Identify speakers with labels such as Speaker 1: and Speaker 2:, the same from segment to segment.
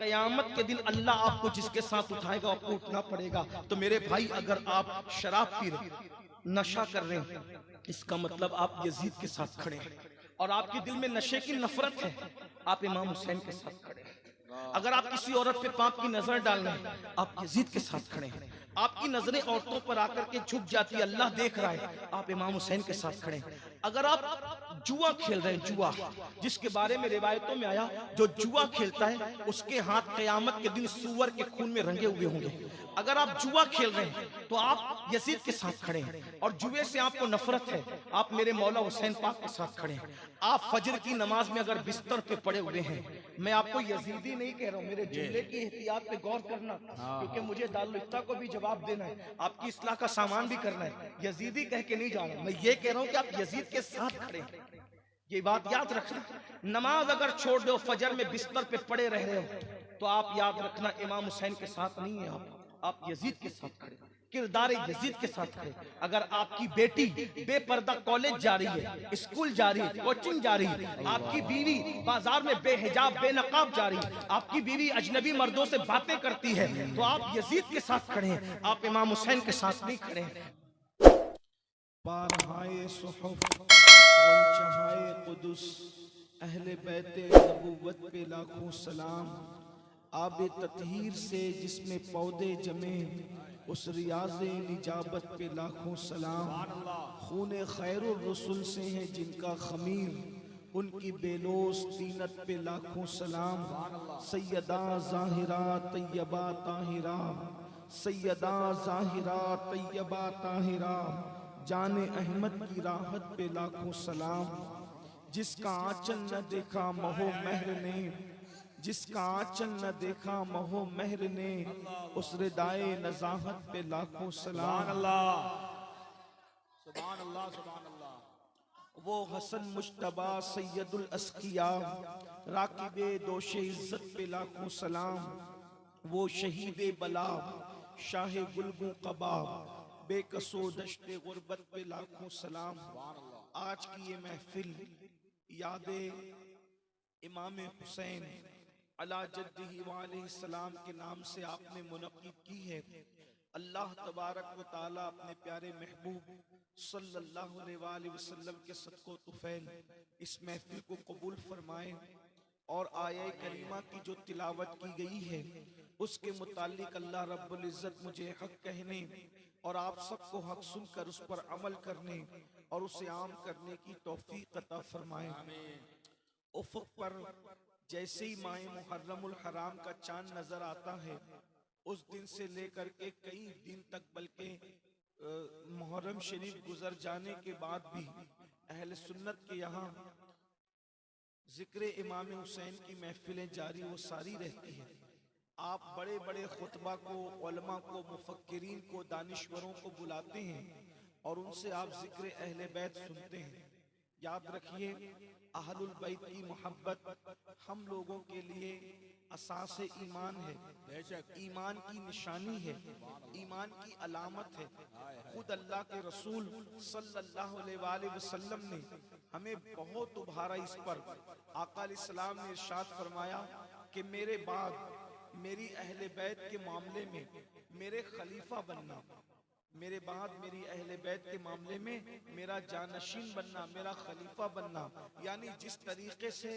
Speaker 1: कयामत के दिन अल्लाह आपको जिसके साथ उठाएगा आपको उठना पड़ेगा। तो मेरे भाई, अगर आप शराब पी रहे, नशा कर रहे हैं, इसका मतलब आप यजीद के साथ खड़े हैं और आपके दिल में नशे की नफरत है, आप इमाम हुसैन के साथ खड़े हैं। अगर आप किसी औरत पे पाप की नजर डाल रहे हैं, आप यजीद के साथ खड़े हैं। आपकी नजरें औरतों पर आकर के झुक जाती है, अल्लाह देख रहा है, आप इमाम हुसैन के साथ खड़े हैं। अगर आप जुआ खेल रहे हैं, जुआ जिसके बारे में रिवायतों में आया, जो जुआ खेलता है उसके हाथ क़यामत के दिन सूअर के खून में रंगे हुए होंगे। अगर आप जुआ खेल रहे हैं तो आप यजीद के साथ खड़े हैं, और जुए से आपको नफरत है, आप मेरे मौला हुसैन पाक के साथ खड़े हैं। आप फजर की नमाज में अगर बिस्तर पे पड़े हुए हैं, मैं आपको यजीदी नहीं कह रहा हूं, मेरे जुमले की एहतियात पे गौर करना, क्योंकि मुझे दारुल इफ्ता को भी जवाब देना है, आपकी इस्लाह का सामान भी करना है। यजीदी कह के नहीं जा रहा, मैं ये कह रहा हूं कि आप यजीद के साथ खड़े हैं, ये बात याद रखना। नमाज अगर छोड़ दो, फजर में बिस्तर पे पड़े रह रहे हो, तो आप याद रखना इमाम हुसैन के साथ नहीं है, आप यजीद के साथ खड़े, किरदार यजीद के साथ खड़े। अगर आपकी बेटी बेपर्दा कॉलेज जा रही है, स्कूल जा रही है, कोचिंग जा रही है, आपकी बीवी बाजार में बेहिजाब बेनकाब जा रही है, आपकी बीवी अजनबी मर्दों से बातें करती है, तो आप यजीद के साथ खड़े हैं, आप इमाम हुसैन के साथ नहीं खड़े हैं।
Speaker 2: बारहाए सुहुफ वंचहाए कुदुस अहले बैते नबुव्वत पे लाखों सलाम। आबे ततहीर से जिसमें पौधे जमे, उस रियाज़े निजाबत पे लाखों सलाम। खूने खैरुर रसूल से है जिनका खमीर, उनकी बेलोस तीनत पे लाखों सलाम। सैयदा ज़ाहिरा तैयबा ताहिरा, सैयदा ज़ाहिरा तैयबा ताहिरा, जाने अहमद की राहत पे लाखों सलाम। जिसका आंचल न देखा महो महर ने, जिसका आंचल न देखा महो महर ने, उस रिदाए नजाहत पे लाखों सलाम।
Speaker 3: सुभान अल्लाह सुभान अल्लाह।
Speaker 2: वो हसन मुश्तबा सैयदुल अस्किया, राकिबे दोशे इज्जत पे लाखों सलाम। वो शहीदे बला शाहे गुलगू कबाब, बेकसो दश्ते गुर्बत पे लाखों सलाम। आज की ये महफिल यादे इमाम हुसैन अला जद्दिही व अलैहिस्सलाम के नाम से आपने मुनक़्क़िद की है। अल्लाह तबारक व तआला अपने प्यारे महबूब सल्लल्लाहु अलैहि वसल्लम के सदक़ो तुफ़ैल इस महफिल को कबूल फरमाए, और आया करीमा की जो तिलावत की गई है उसके मुतालिक अल्लाह रब्बुल इज़्ज़त मुझे हक कहने और आप सबको हक सुनकर उस पर अमल करने और उसे आम करने की तौफीक अता फरमाए। उफ़ुक़ पर जैसे ही माह मुहर्रमुल हराम का चांद नजर आता है, उस दिन से लेकर के कई दिन तक, बल्कि मुहर्रम शरीफ गुजर जाने के बाद भी अहले सुन्नत के यहाँ जिक्र इमाम हुसैन की महफिलें जारी वो सारी रहती है। आप बड़े बड़े खुतबा को, उलमा को, मुफक्किरीन को, दानिश्वरों को बुलाते हैं और उनसे आप जिक्र अहले बैत सुनते हैं। याद रखिए, अहलुल बैत की मोहब्बत हम लोगों के लिए असासे ईमान है, ईमान की निशानी है, ईमान की अलामत है। खुद अल्लाह के रसूल सल्लल्लाहु अलैहि वसल्लम ने हमें बहुत उभारा इस पर। आका अलैहिस्सलाम ने इरशाद फरमाया कि मेरे बाद मेरी अहले बैत के मामले में मेरे खलीफा बनना, मेरे बाद मेरी अहले बैत के मामले में मेरा जानशीन बनना, मेरा खलीफा बनना। यानी जिस तरीके से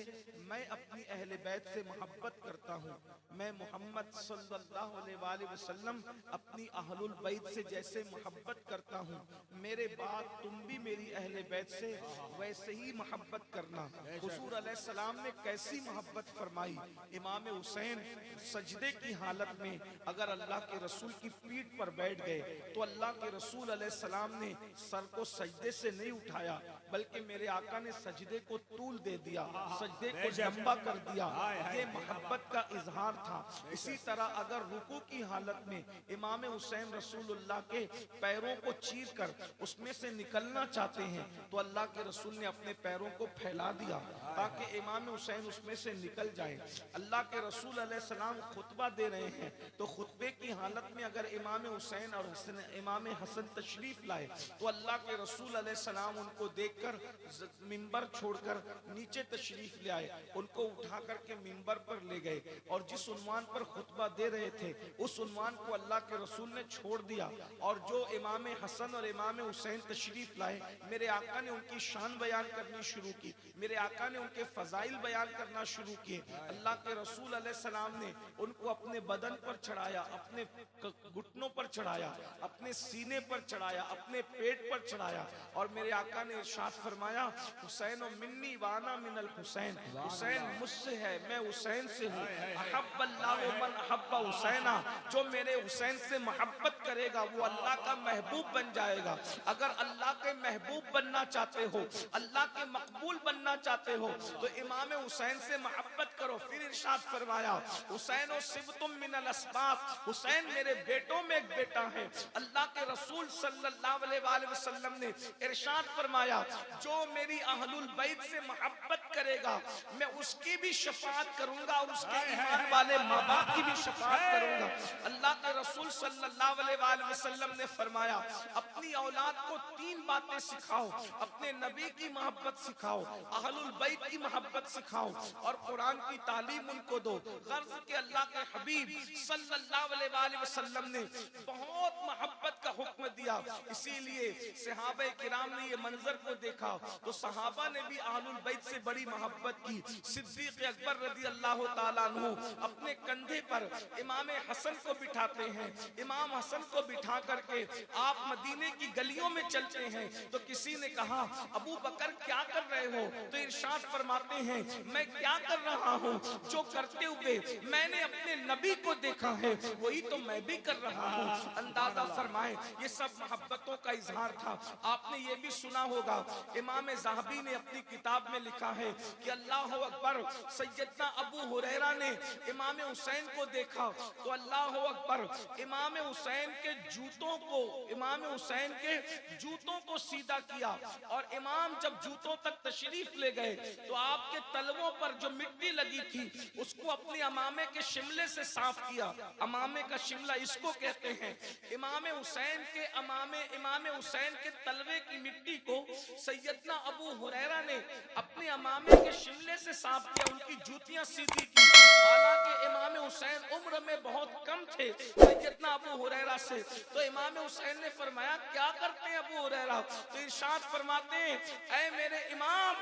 Speaker 2: मैं अपनी अहले बैत से मोहब्बत करता हूँ, मैं मोहम्मद सल्लल्लाहु अलैहि वसल्लम अपनी अहलुल बैत से जैसे मोहब्बत करता हूँ, मेरे बाद तुम भी मेरी अहले बैत से वैसे ही मोहब्बत करना। हुजूर अलैहिस्सलाम ने कैसी मोहब्बत फरमाई। इमाम हुसैन सजदे की हालत में अगर अल्लाह के रसूल की पीठ पर बैठ गए तो अल्लाह के रसूल अलैहिस्सलाम ने सर को सजदे से नहीं उठाया, बल्कि मेरे आका ने सजदे को तूल दे दिया, सजदे को लंबा कर दिया। ये मोहब्बत का इजहार था। इसी तरह अगर रुकू की हालत में इमाम हुसैन रसूलुल्लाह के पैरों को चीर कर उसमें से निकलना चाहते हैं तो अल्लाह के रसूल ने अपने पैरों को फैला दिया ताकि इमाम हुसैन उसमें से निकल जाए। अल्लाह के रसूल अलैहिस्सलाम खुतबा दे रहे हैं तो खुतबे की हालत में अगर इमाम हुसैन और इमाम हसन तशरीफ लाए तो अल्लाह के रसूल अलैहिस्सलाम उनको देख देखकर मिंबर छोड़कर नीचे तशरीफ ले आए, उनको उठा करके मिंबर पर ले गए और जिस उन्वान पर खुतबा दे रहे थे उस उन्वान को अल्लाह के रसूल ने छोड़ दिया और जो इमाम हसन और इमाम हुसैन तशरीफ लाए, मेरे आका ने उनकी शान बयान करनी शुरू की, मेरे आका ने उनके फजाइल बयान करना शुरू किए। अल्लाह के रसूल अलैहिस्सलाम ने उनको अपने बदन पर चढ़ाया, अपने घुटनों पर चढ़ाया, अपने सीने पर चढ़ाया, अपने पेट पर चढ़ाया और मेरे आका ने इरशाद फरमाया, हुसैन मिन्नी वाना मिनल हुसैन, हुसैन मुझसे है, मैं हुसैन से हूँ। अहब्बल्लाहु मन अहब्बा हुसैना, जो मेरे हुसैन से मोहब्बत करेगा वो अल्लाह का महबूब बन जाएगा। अगर अल्लाह के महबूब बनना चाहते हो, अल्लाह के मकबूल बनना चाहते हो तो इमाम हुसैन से मोहब्बत करो। फिर इरशाद फरमाया, हुसैन ओ सिबतुम मिनल अस्बात, हुसैन मेरे बेटों में एक बेटा है। अल्लाह के रसूल सल्लल्लाहु अलैहि वसल्लम ने इरशाद फरमाया, जो मेरी अहलुल बैत से मोहब्बत करेगा मैं उसकी भी शफाअत करूंगा और उसके ईमान वाले माँ बाप की भी शफाअत करूंगा। अल्लाह के रसूल सल्लल्लाहु अलैहि वसल्लम ने फरमाया, अपनी औलाद को 3 बातें सिखाओ, अपने नबी की मोहब्बत सिखाओ, अहलुल बैत की मोहब्बत सिखाओ और कुरान की तालीम उनको दो। गर्ज के अल्लाह के हबीब सल्लल्लाहु अलैहि वसल्लम ने बहुत मोहब्बत का हुक्म दिया, इसीलिए सहाबा किराम ने ये मंजर को देखा तो सहाबा ने भी अहलुल बैत से बड़ी मोहब्बत की। सिद्दीक अकबर रज़ी अल्लाह ताला अन्हु अपने कंधे पर इमाम हसन को बिठाते हैं, इमाम हसन को बिठा करके आप मदीने की गलियों में चलते हैं तो किसी ने कहा, अबू बकर क्या कर रहे हो? तो इरशाद फरमाते हैं, मैं क्या कर रहा हूँ, जो करते हुए मैंने अपने नबी को देखा है वही तो मैं भी कर रहा हूँ। अंदाजा फरमाए ये सब मोहब्बतों का इजहार था। आपने ये भी सुना होगा, इमाम ज़हाबी ने अपनी किताब में लिखा है कि अल्लाह अकबर, सैयदना अबू हुरैरा ने इमाम हुसैन को देखा तो अल्लाह अकबर, इमाम हुसैन के जूतों को, इमाम हुसैन के जूतों को सीधा किया और इमाम जब जूतों तक तशरीफ ले गए तो आपके तलवों पर जो मिट्टी लगी थी उसको अपने अमामे के शिमले से साफ किया। अमामे का शिमला इसको कहते हैं। इमाम हुसैन के अमामे, इमाम हुसैन के तलवे की मिट्टी को सैयदना अबू हुरैरा ने अपने अमामे के शिमले से साफ किया, उनकी जूतियां सीधी की। हालांकि इमाम हुसैन उम्र में बहुत कम थे सैयदना अबू हुरैरा से, तो इमाम हुसैन ने फरमाया, क्या करते हैं अबू हुरैरा? तो इरशाद फरमाते हैं, ऐ मेरे इमाम,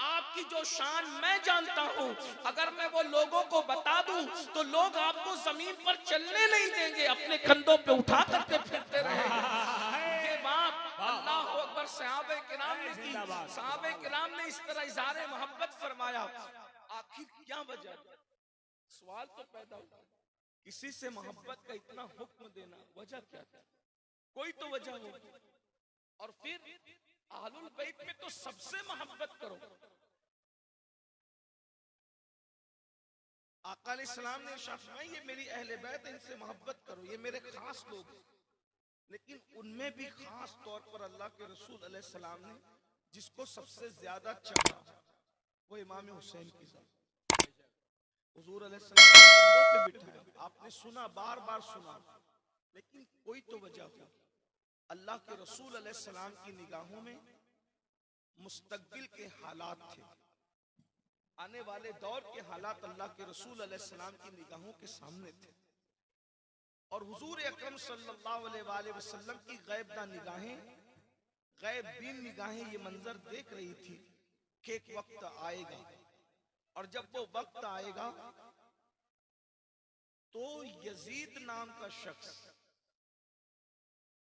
Speaker 2: आपकी जो शान मैं जानता हूँ, अगर मैं वो लोगों को बता दूं तो लोग आपको जमीन पर चलने नहीं देंगे, अपने कंधों पे उठा करके फिरते रहेंगे। ये बात अल्लाह अकबर सहाबे किराम ने की, सहाबे किराम ने इस तरह इज़हारे मोहब्बत फरमाया। आखिर क्या वजह? सवाल तो पैदा होता है, किसी से मोहब्बत का इतना हुक्म देना, वजह क्या था? कोई तो वजह होगी। और फिर अहलुल बैत में तो सबसे मोहब्बत करो। आका अलैहिस्सलाम ने इरशाद फरमाया, ये मेरी अहले बैत, इनसे मोहब्बत करो, ये मेरे खास लोग हैं। लेकिन उनमें भी खास तौर पर अल्लाह के रसूल अलैहिस्सलाम ने जिसको सबसे ज्यादा चाहा वो इमाम हुसैन की जात। हुजूर अलैहिस्सलाम ने कंधों पे बिठाया, आपने सुना, बार बार सुना, लेकिन कोई तो वजह हो। अल्लाह के रसूल अलैहिस्सलाम की निगाहों में मुस्तकबिल के हालात थे, आने वाले दौर के हालात अल्लाह के रसूल अलैहिस्सलाम की निगाहों के सामने थे। और हुजूर अकरम सल्लल्लाहु अलैहि वसल्लम की गैबदा निगाहें, गैब बीन निगाहें ये मंजर देख रही थी कि एक वक्त आएगा और जब वो वक्त आएगा तो यजीद नाम का शख्स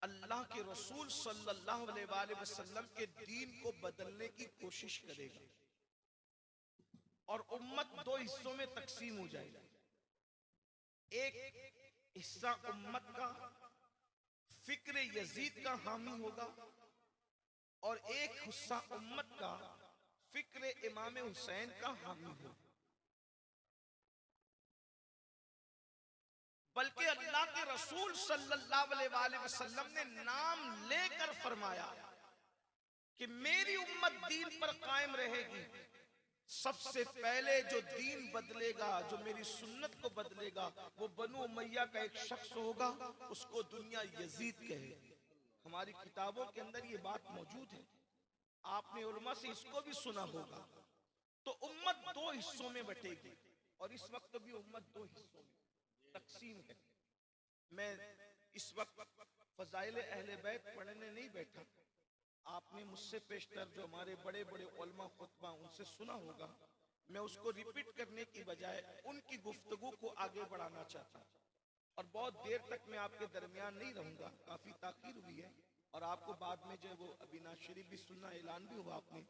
Speaker 2: अल्लाह के रसूल सल्लल्लाहु अलैहि वसल्लम के दीन को बदलने की कोशिश करेगा और उम्मत 2 हिस्सों में तकसीम हो जाएगी। एक हिस्सा उम्मत का फिक्र यजीद का हामी होगा और एक हिस्सा उम्मत का फिक्र इमाम हुसैन का हामी होगा। बल्कि अल्लाह के रसूल सल्लल्लाहु अलैहि वसल्लम ने नाम लेकर फरमाया कि मेरी उम्मत दीन पर कायम रहेगी। सबसे पहले जो दीन बदलेगा, जो मेरी सुन्नत को बदलेगा, वो बनु उमैया का एक शख्स होगा, उसको दुनिया यजीद कहे। हमारी किताबों के अंदर ये बात मौजूद है। आपने उलमा से इसको भी सुना होगा। तो उम्मत दो हिस्सों में बटेगी, और इस वक्त भी उम्मत दो हिस्सों में तकसीम है। मैं इस वक्त फजाइल अहले बैत पढ़ने नहीं बैठा, आपने मुझसे पेशतर जो हमारे बड़े बड़े उलमा खुतबा उनसे सुना होगा, मैं उसको रिपीट करने की बजाय उनकी गुफ्तगू को आगे बढ़ाना चाहता हूँ। और बहुत देर तक मैं आपके दरमियान नहीं रहूंगा, काफी ताखीर हुई है, और आपको बाद में जो वो अविनाश शरीफ भी सुनना, ऐलान भी हुआ आपने,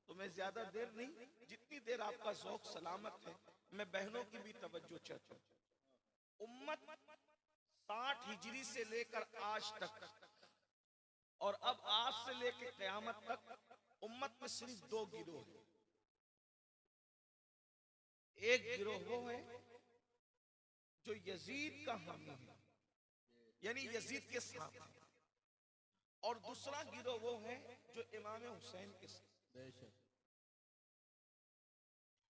Speaker 2: तो मैं ज्यादा देर नहीं, जितनी देर आपका ज़ौक़ सलामत है, मैं बहनों की भी तवज्जो चाहता हूँ। उम्मत 60 हिजरी से लेकर आज तक, और अब आज से लेकर क़यामत तक उम्मत में सिर्फ दो गिरोह हैं। एक गिरोह वो है जो यजीद का हामी है, यानी यजीद के साथ है, और दूसरा गिरोह वो है जो इमाम हुसैन के साथ।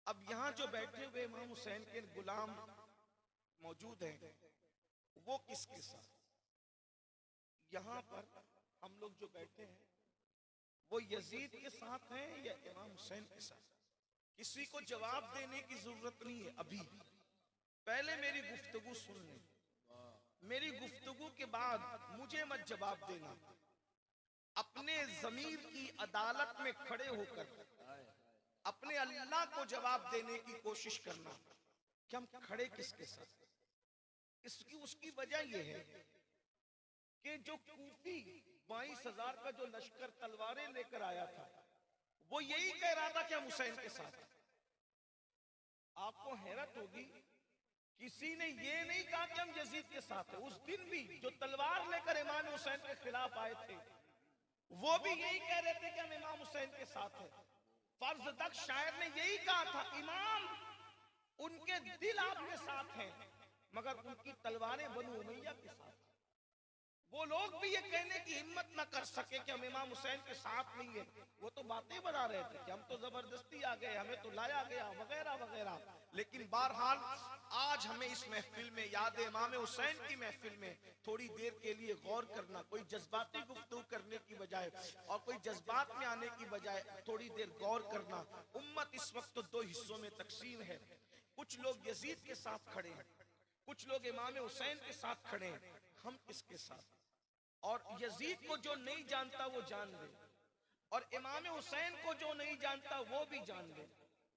Speaker 2: अब यहां जो बैठे हुए इमाम हुसैन के गुलाम मौजूद हैं, वो किसके साथ? यहां पर हम लोग जो बैठे हैं वो यजीद के साथ हैं या इमाम हुसैन के साथ? किसी को जवाब देने की जरूरत नहीं है अभी, पहले मेरी गुफ्तगू सुन लें। मेरी गुफ्तगू के बाद मुझे मत जवाब देना, अपने ज़मीर की अदालत में खड़े होकर अपने अल्लाह को जवाब देने की कोशिश करना कि हम खड़े किसके साथ। इसकी उसकी वजह यह है कि जो कूफी 22,000 का जो लश्कर तलवारें लेकर आया था, वो यही कह रहा था कि हम हुसैन के साथ हैं। आपको हैरत होगी, किसी ने ये नहीं कहा कि हम यजीद के साथ हैं। उस दिन भी जो तलवार लेकर इमाम हुसैन के खिलाफ आए थे, वो भी यही कह रहे थे कि हम इमाम हुसैन के साथ हैं। फर्जदक शायर ने यही कहा था, इमाम उनके दिल आपके साथ हैं, मगर उनकी तलवारें बनु उमैया के साथ। वो लोग भी ये कहने की हिम्मत न कर सके कि हम इमाम हुसैन के साथ नहीं है। वो तो बातें बना रहे थे कि हम तो जबरदस्ती आ गए, हमें तो लाया गया, वगैरह वगैरह। लेकिन बहरहाल आज हमें इस महफिल में, याद इमाम हुसैन की महफिल में, थोड़ी देर के लिए गौर करना, कोई जज्बाती गुफ्तगू करने की बजाय और कोई जज्बात में आने की बजाय थोड़ी देर गौर करना। उम्मत इस वक्त तो दो हिस्सों में तकसीम है। कुछ लोग यजीद के साथ खड़े हैं, कुछ लोग इमाम हुसैन के साथ खड़े हैं। हम किसके साथ? और यजीद को जो नहीं जानता वो जान ले, और इमाम हुसैन को जो नहीं जानता वो भी जान ले।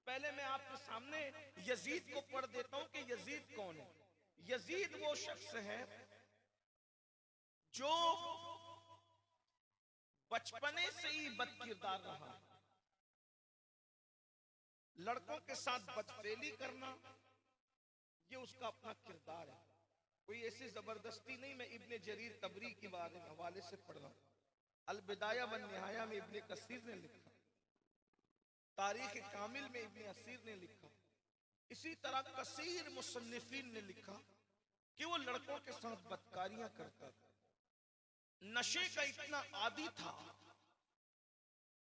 Speaker 2: पहले मैं आपके सामने यजीद को पढ़ देता हूं कि यजीद कौन है। यजीद वो शख्स है जो बचपने से ही बदकिरदार रहा। लड़कों के साथ बदफेली करना, ये उसका अपना किरदार है। कोई ऐसी जबरदस्ती नहीं। मैं इब्ने जरीर तबरी के बारे में हवाले से पढ़ रहा हूं। अल बिदाया वन निहाया में इब्ने कसीर ने लिखा, तारीख कामिल में इब्ने असीर ने लिखा, इसी तरह कसीर मुसन्निफीन ने लिखा कि वो लड़कों के साथ बदकारियां करता था। नशे का इतना आदी था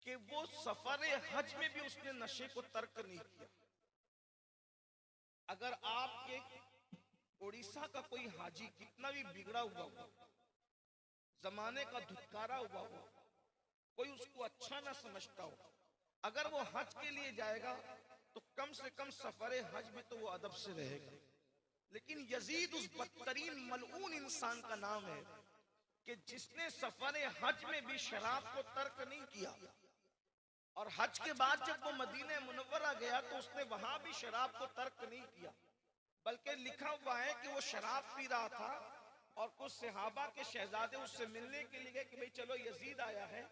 Speaker 2: कि वो सफर हज में भी उसने नशे को तर्क नहीं किया। अगर आपके उड़ीसा का कोई हाजी कितना भी बिगड़ा हुआ हो, जमाने का धुतकारा हुआ हो, कोई उसको अच्छा ना समझता हो, अगर वो हज के लिए जाएगा तो कम से कम सफर हज में तो वो अदब से रहेगा। लेकिन यजीद उस बदतरीन मलऊन इंसान का नाम है कि जिसने सफर हज में भी शराब को तर्क नहीं किया, और हज के बाद जब वो मदीने मुनव्वरा गया तो उसने वहां भी शराब को तर्क नहीं किया, बल्कि लिखा हुआ है कि वो शराब पी रहा था और कुछ सहाबा के शहजादे उससे मिलने के लिए गए कि भाई चलो यजीद आया है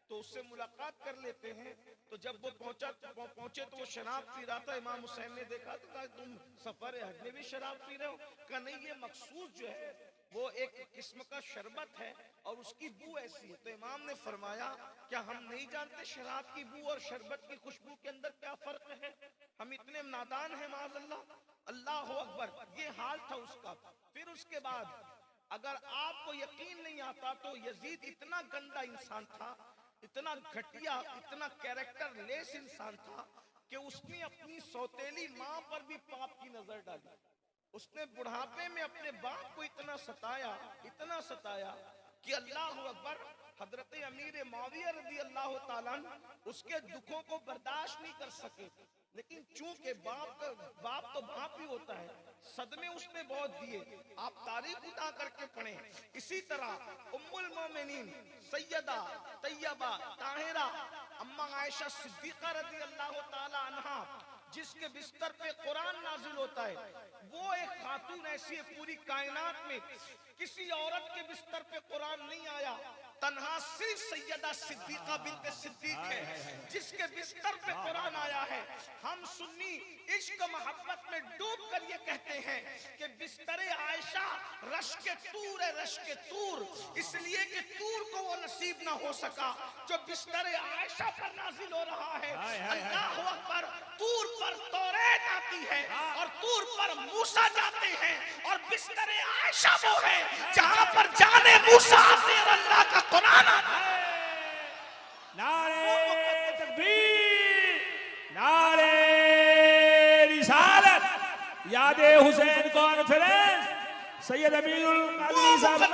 Speaker 2: तो उससे मुलाकात कर लेते हैं। तो जब वो पहुंचे तो वो शराब पी रहा था। इमाम हुसैन ने देखा तो कहा तुम सफर हज में भी शराब पी रहे हो? कहा नहीं, ये मखसूस जो है वो एक किस्म का शरबत है और उसकी बू ऐसी है। तो इमाम ने फरमाया क्या हम नहीं जानते शराब की बू और शरबत की खुशबू के अंदर क्या फर्क है? हम इतने नादान हैं माज़अल्लाह। अल्लाह अकबर, ये हाल था उसका। फिर उसके बाद अगर आपको यकीन नहीं आता तो यजीद इतना गंदा इंसान था, इतना घटिया, इतना कैरेक्टर लेस इंसान था कि उसने अपनी सौतेली माँ पर भी पाप की नजर डाली। उसने बुढ़ापे में अपने बाप को इतना सताया कि अल्लाह अकबर, हजरत अमीर मुआविया रज़ी अल्लाह ताला अन्हु उसके दुखों को बर्दाश्त नहीं कर सके, लेकिन चूंकि बाप तो बाप ही होता है, सदमे उसने बहुत दिए। आप तारीख उठा करके पढ़ें। इसी तरह उम्मुल मोमिनीन सैयदा तैयबा ताहिरा अम्मा आयशा सिद्दीका रज़ी अल्लाह ताला अन्हा, जिसके बिस्तर पे कुरान नाजिल होता है, वो एक खातून ऐसी है पूरी कायनात में किसी औरत के बिस्तर पे कुरान नहीं आया, तन्हा सिर्फ सैयदा सिद्दीका बिन्त सिद्दीक है जिसके बिस्तर पे कुरान आया है। हम सुन्नी इश्क मोहब्बत में डूब कर ये कहते हैं कि बिस्तरे आयशा रश के तूर है, रश के तूर, इसलिए कि तूर को वो नसीब ना हो सका जो बिस्तरे आयशा पर नाजिल हो रहा है। अल्लाह अकबर। तूर पर तौरात आती है और तूर पर मूसा जाते हैं और बिस्तरे आयशा वो है जहां पर जाने मूसा आते और अल्लाह का कुरान आता है।
Speaker 3: नारे तकबीर, नारे रिसालत, यादे हुसैन कॉन्फ्रेंस, सैयद अमीरुल कादरी साहब,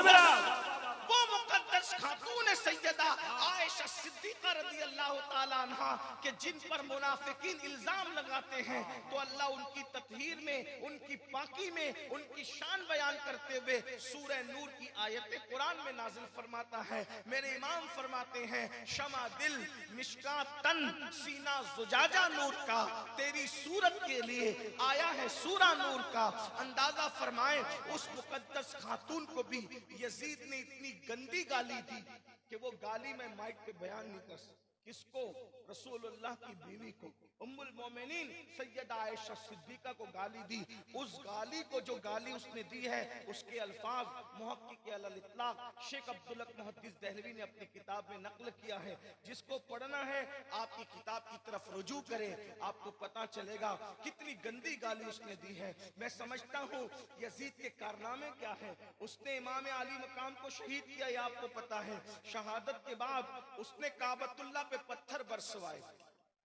Speaker 2: वो मुकद्दस खातून सैयदा आयशा सिद्दीका रज़ी अल्लाह ताला अन्हा के जिन पर मुनाफिकीन इल्जाम लगाते हैं, तो अल्लाह उनकी तत्हीर में, उनकी पाकी में, उनकी शान बयान करते हुए सूरह नूर की आयत कुरान में नाजिल फरमाता है। मेरे इमाम फरमाते हैं, शमा दिल मिशकात तन सीना जुजाजा नूर का, तेरी सूरत के लिए आया है सूरा नूर का। अंदाजा फरमाए उस मुकद्दस खातून को भी यजीद ने इतनी गंदी गाली दी कि वो गाली मैं माइक पे बयान नहीं कर सकता। किसको? रसूलुल्लाह की बीवी को, उम्मुल मोमिनीन सैयदा आयशा सिद्दीका को गाली दी। उस गाली को, जो गाली उसने दी है, उसके अल्फाज मुहक्किक अल इत्लाक शेख अब्दुल हक मुहद्दिस दहलवी ने अपनी किताब में नकल किया है। जिसको पढ़ना है आपकी किताब की तरफ रुजू करें, आपको पता चलेगा कितनी गंदी गाली उसने दी है। मैं समझता हूँ यजीद के कारनामे क्या है। उसने इमाम अली मकाम को शहीद किया, ये आपको पता है। शहादत के बाद उसने काबतुल्लाह पे पत्थर बरसवाए,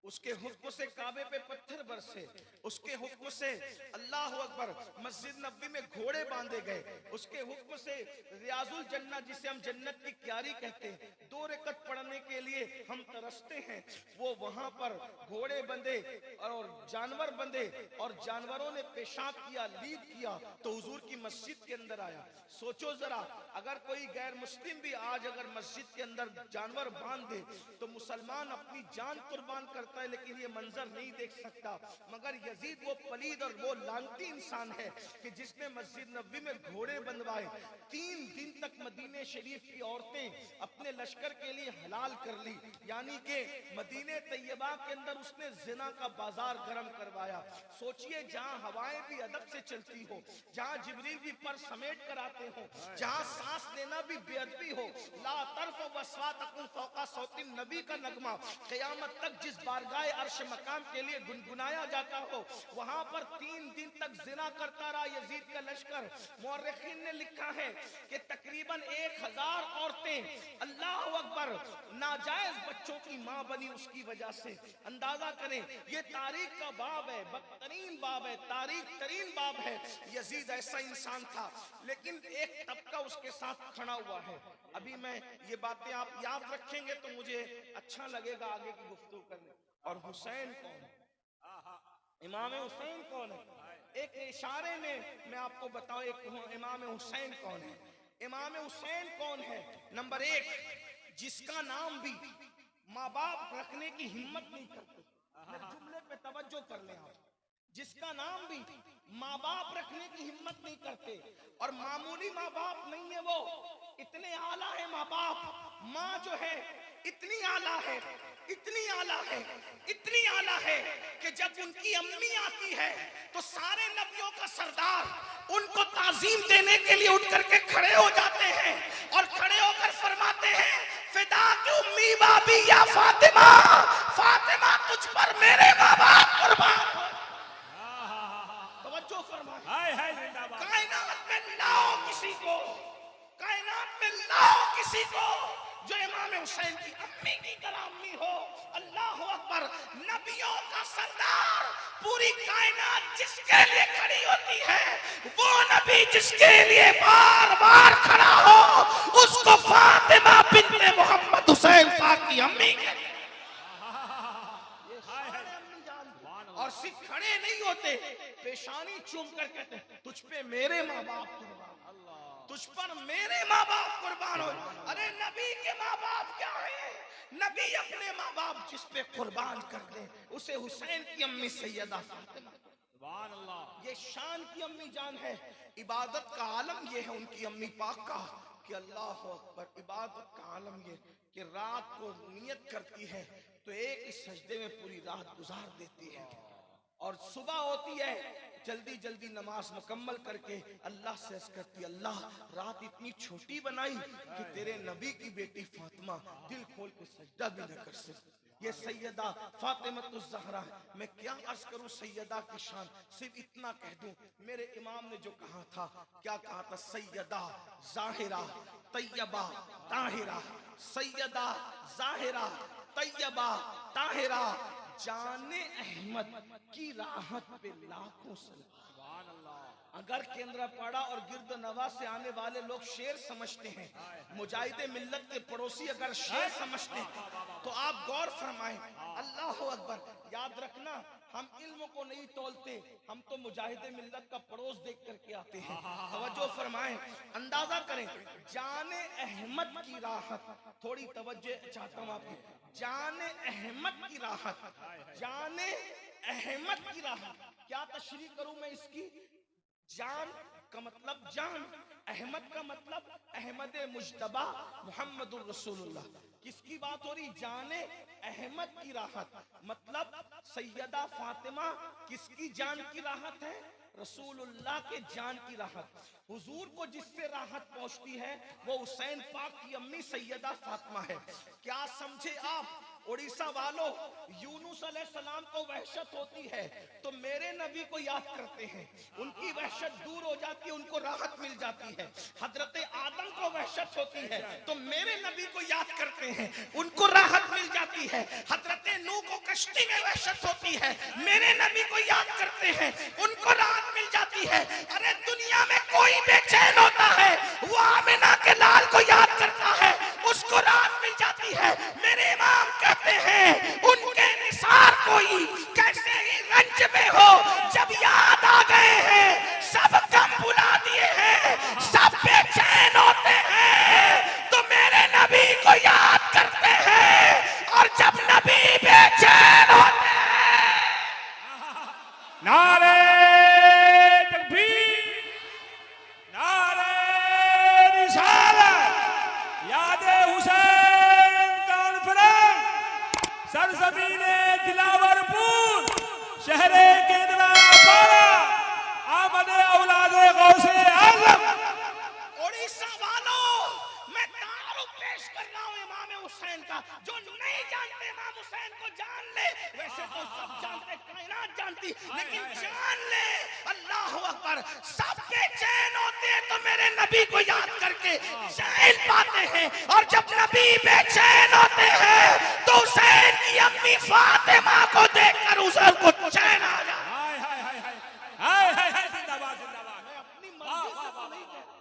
Speaker 2: उसके हुक्म से काबे पे पत्थर बरसे, उसके हुक्म से अल्लाह अकबर मस्जिद नबी में घोड़े बांधे गए, उसके हुक्म से रियाजुल जन्नत, जिसे हम जन्नत की क्यारी कहते हैं, 2 रकअत पढ़ने के लिए हम तरसते हैं, वो वहां पर घोड़े बंधे और जानवर बंधे और जानवरों ने पेशाब किया, लीद किया, तो हुजूर की मस्जिद के अंदर आया। सोचो जरा, अगर कोई गैर मुस्लिम भी आज अगर मस्जिद के अंदर जानवर बांध दे तो मुसलमान अपनी जान कुर्बान करता है, लेकिन ये मंजर नहीं देख सकता। मगर यजीद वो पलीद और वो लानती इंसान है कि जिसने मस्जिद नबी में घोड़े बंधवाए। 3 दिन तक मदीने शरीफ की औरतें अपने लश्कर के लिए हलाल कर ली, यानी कि मदीने तैयबा के अंदर उसने जिना का बाजार गर्म करवाया। सोचिए, जहां हवाएं भी अदब से चलती हो, जहां जिब्रील भी पर समेट कर आते हो, जहां सांस लेना भी बेअदबी हो, ला तरफ वस्वातकुम फौका सौतिन नबी का नगमा क़यामत तक जिस बारगाह अर्श मकाम के लिए गुनगुनाया जाता हो, वहां पर 3 दिन तक जिना करता रहा यजीद का लश्कर। मुअर्रिखीन ने लिखा है कि तकरीबन 1000 औरतें अल्लाह अकबर नाजायज बच्चों की मां बनी उसकी वजह से। अंदाजा करें, ये तारीख का बाब है, बदतरीन बाब है, तारीख तरीन बाब है। यजीद ऐसा इंसान था, लेकिन एक तबका उसके साथ खड़ा हुआ है। अभी मैं ये बातें आप याद रखेंगे तो मुझे अच्छा लगेगा आगे की गुफ्तगू करने। और हुसैन कौन है? इमाम हुसैन कौन है? एक इशारे में मैं आपको बताऊं एक इमाम हुसैन कौन है। इमाम हुसैन कौन है? नंबर 1, जिसका नाम भी माँ बाप रखने की हिम्मत नहीं करते। मेरे जुमले पे तवज्जो कर लें आप। जिसका नाम भी माँ बाप रखने की हिम्मत नहीं करते, और मामूली माँ बाप नहीं है, वो इतने आला है माँ बाप। माँ जो है इतनी आला है, इतनी आला है, इतनी आला है कि जब उनकी अम्मी आती है तो सारे नबियों का सरदार उनको ताजीम देने के लिए उठ करके खड़े हो जाते हैं और खड़े होकर फरमाते हैं, फिदा की उम्मी बाबी या फातिमा, फातिमा तुझ पर मेरे माँ बाप कुर्बान। तवज्जो फरमाए। कायनात में लाओ किसी को, कायनात में लाओ किसी को जो इमाम हुसैन की अम्मी की तरह अम्मी हो। अल्लाह अकबर। नबियों का सरदार पूरी कायनात जिसके लिए खड़ी होती है, वो नबी जिसके लिए बार बार खड़ा हो, उसको फातिमा बिन्ते मोहम्मद हुसैन पाक की अम्मी कहते हैं। और सिर्फ खड़े नहीं होते, पेशानी चूम कर कहते हैं तुझ पे मेरे माँ बाप कुर्बान, तुझ पर मेरे माँ बाप कुर्बान हो। अरे नबी के माँ बाप क्या है? नबी अपने माँ बाप जिस पे कुर्बान कर दे उसे हुसैन की अम्मी सैयदा फातिमा,
Speaker 3: सुभान अल्लाह,
Speaker 2: ये शान की अम्मी जान है। इबादत का आलम ये है उनकी अम्मी पाक का कि अल्लाह अकबर, इबादत का आलम ये कि रात को नियत करती है तो एक ही सजदे में पूरी रात गुजार देती है, और सुबह होती है जल्दी जल्दी नमाज मुकम्मल करके अल्लाह से अर्ज करती, अल्लाह रात इतनी छोटी बनाई कि तेरे नबी की बेटी फातिमा दिल खोल के सजदा भी न कर सके। ये सैयदा फातिमा ज़हरा है। मैं क्या अर्ज करूं सैयदा की शान, सिर्फ इतना कह दूं, मेरे इमाम ने जो कहा था, क्या कहा था? सैयदा ज़ाहिरा तैयबा ताहिरा, सैयदा ज़ाहिरा तैयबा ताहिरा, जाने अहमद की राहत पे लाखों सलाम। अगर केंद्रपाड़ा और गिरद नवा से आने वाले लोग शेर समझते हैं, मुजाहिदे मिल्लत के पड़ोसी अगर शेर समझते हैं, तो आप गौर फरमाएं। अल्लाह अकबर, याद रखना हम इल्म को नहीं तोलते, हम तो मुजाहिदे मिल्लत का पड़ोस देख करके आते हैं। तवज्जो फरमाएं, अंदाजा करें, जाने अहमद की राहत, थोड़ी तवज्जो चाहता हूं आपकी, जाने अहमद की राहत, जाने अहमद की राहत, क्या तशरीह करूं मैं इसकी? जान का मतलब जान, अहमद का मतलब अहमद मुज्तबा मुहम्मदुर रसूलुल्लाह। किसकी बात हो रही? जाने अहमद की राहत, मतलब सैयदा फातिमा किसकी जान की राहत है? रसूलुल्लाह के जान की राहत। हुजूर को जिससे राहत पहुंचती है वो हुसैन पाक की अम्मी सैयदा फातिमा है। क्या समझे आप? उड़ीसा वालों, यूनुस अलैहिस्सलाम को वहशत होती है तो मेरे नबी को याद करते हैं, उनकी वहशत दूर हो जाती है, उनको राहत मिल जाती है। हजरत आदम को वहशत होती है तो मेरे नबी को याद करते हैं, उनको राहत मिल जाती है। हजरत नूह को कश्ती में वहशत होती है, मेरे नबी को याद करते हैं, उनको राहत मिल जाती है। अरे दुनिया में कोई बेचैन होता है वो आमिना के लाल को याद करता है, उसको राहत मिल जाती है। मेरे इमाम कहते हैं उनके निसार कोई कैसे ही रंज में हो, जब याद आ गए हैं सब गम भुला दिए हैं, सब बेचैन होते हैं तो मेरे नबी को याद करते हैं, और जब नबी बेचैन होते हैं।
Speaker 3: नारे तकबीर, नारे रिसालत, यादे हुसैन कॉन्फ्रेंस, सरजमीने दिलावरपुर, शहरे केंद्रपाड़ा, आमदे औलादे गौसे आज़म।
Speaker 2: उड़ीसा वालों, मैं तारुफ पेश कर रहा हूँ इमाम हुसैन का। जो नहीं जानते इमाम हुसैन को जान ले, वैसे तो सब जानते, कायनात जानती, लेकिन जान ले। अल्लाह अकबर, सब बेचैन होते हैं तो मेरे नबी को याद करके चैन पाते हैं, और जब नबी बेचैन होते हैं तो हुसैन की अम्मी फातिमा को देखकर हुसैन को चैन आ जाए।
Speaker 3: हाय हाय हाय हाय हाय हाय हाय, जिंदाबाद जिंदाबाद।
Speaker 2: मैं अपनी मर्जी से तो नहीं कहता,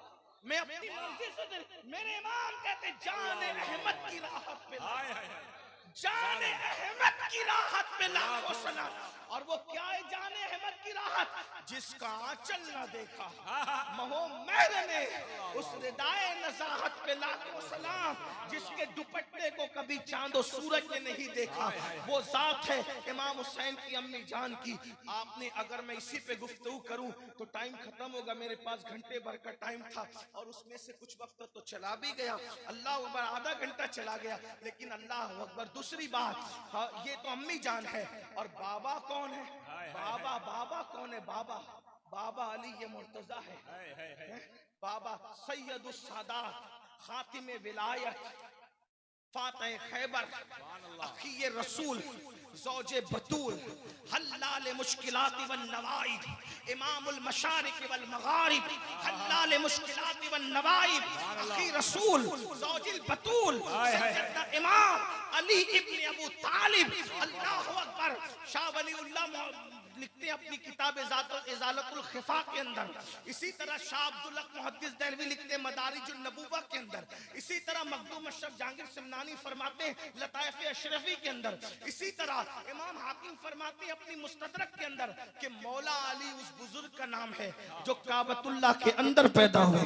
Speaker 2: मैं अपनी मर्जी से नहीं, मेरे इमाम कहते जाने अहमद की राहत पे,
Speaker 3: हाय हाय हाय,
Speaker 2: जाने अहमद की राहत पे लाखों सलाम। और वो क्या है जाने अहमद की राहत? जिसका आंचल ना देखा महो महर ने, उस रिदाए नज़ाहत पे लाखों सलाम। जिसके दुपट्टे को कभी चांद और सूरज ने नहीं देखा, वो जात है इमाम हुसैन की अम्मी जान की। आपने, अगर मैं इसी पे गुफ्तगू करूं तो टाइम खत्म होगा, मेरे पास घंटे भर का टाइम था और उसमें से कुछ वक्त तो चला भी गया, अल्लाह अकबर आधा घंटा चला गया। लेकिन अल्लाह अकबर, दूसरी बात, ये तो अम्मी जान है, और बाबा कौन है? बाबा, बाबा कौन है? बाबा, बाबा अली ये मुर्तजा है। बाबा सैयदुस सादात, खातिमे विलायत, फातिह खैबर, अखी रसूल, ज़ौजे बतूल, हल्लाल मुश्किलात वन नवाइब, इमामुल मशारिक वल मगारिब, हल्लाल मुश्किलात वन नवाइब, अखी रसूल, ज़ौजिल बतूल, सैयदना इमाम अली इब्न अबू तालिब। अल्लाहु अकबर। शाह वलीउल्लाह लिखते हैं अपनी किताब इजालतुल खिफा के अंदर। इसी तरह शाह अब्दुल हक मुहद्दिस देहलवी लिखते हैं मदारिजुन नबुव्वा के अंदर। इसी तरह मखदूम अशरफ जहांगीर सिमनानी फरमाते हैं लताइफ अशरफी के अंदर। इसी तरह इमाम हाकिम फरमाते हैं अपनी मुस्तदरक के अंदर कि मौला अली उस बुजुर्ग का नाम है जो काबतुल्लाह के अंदर पैदा हुए।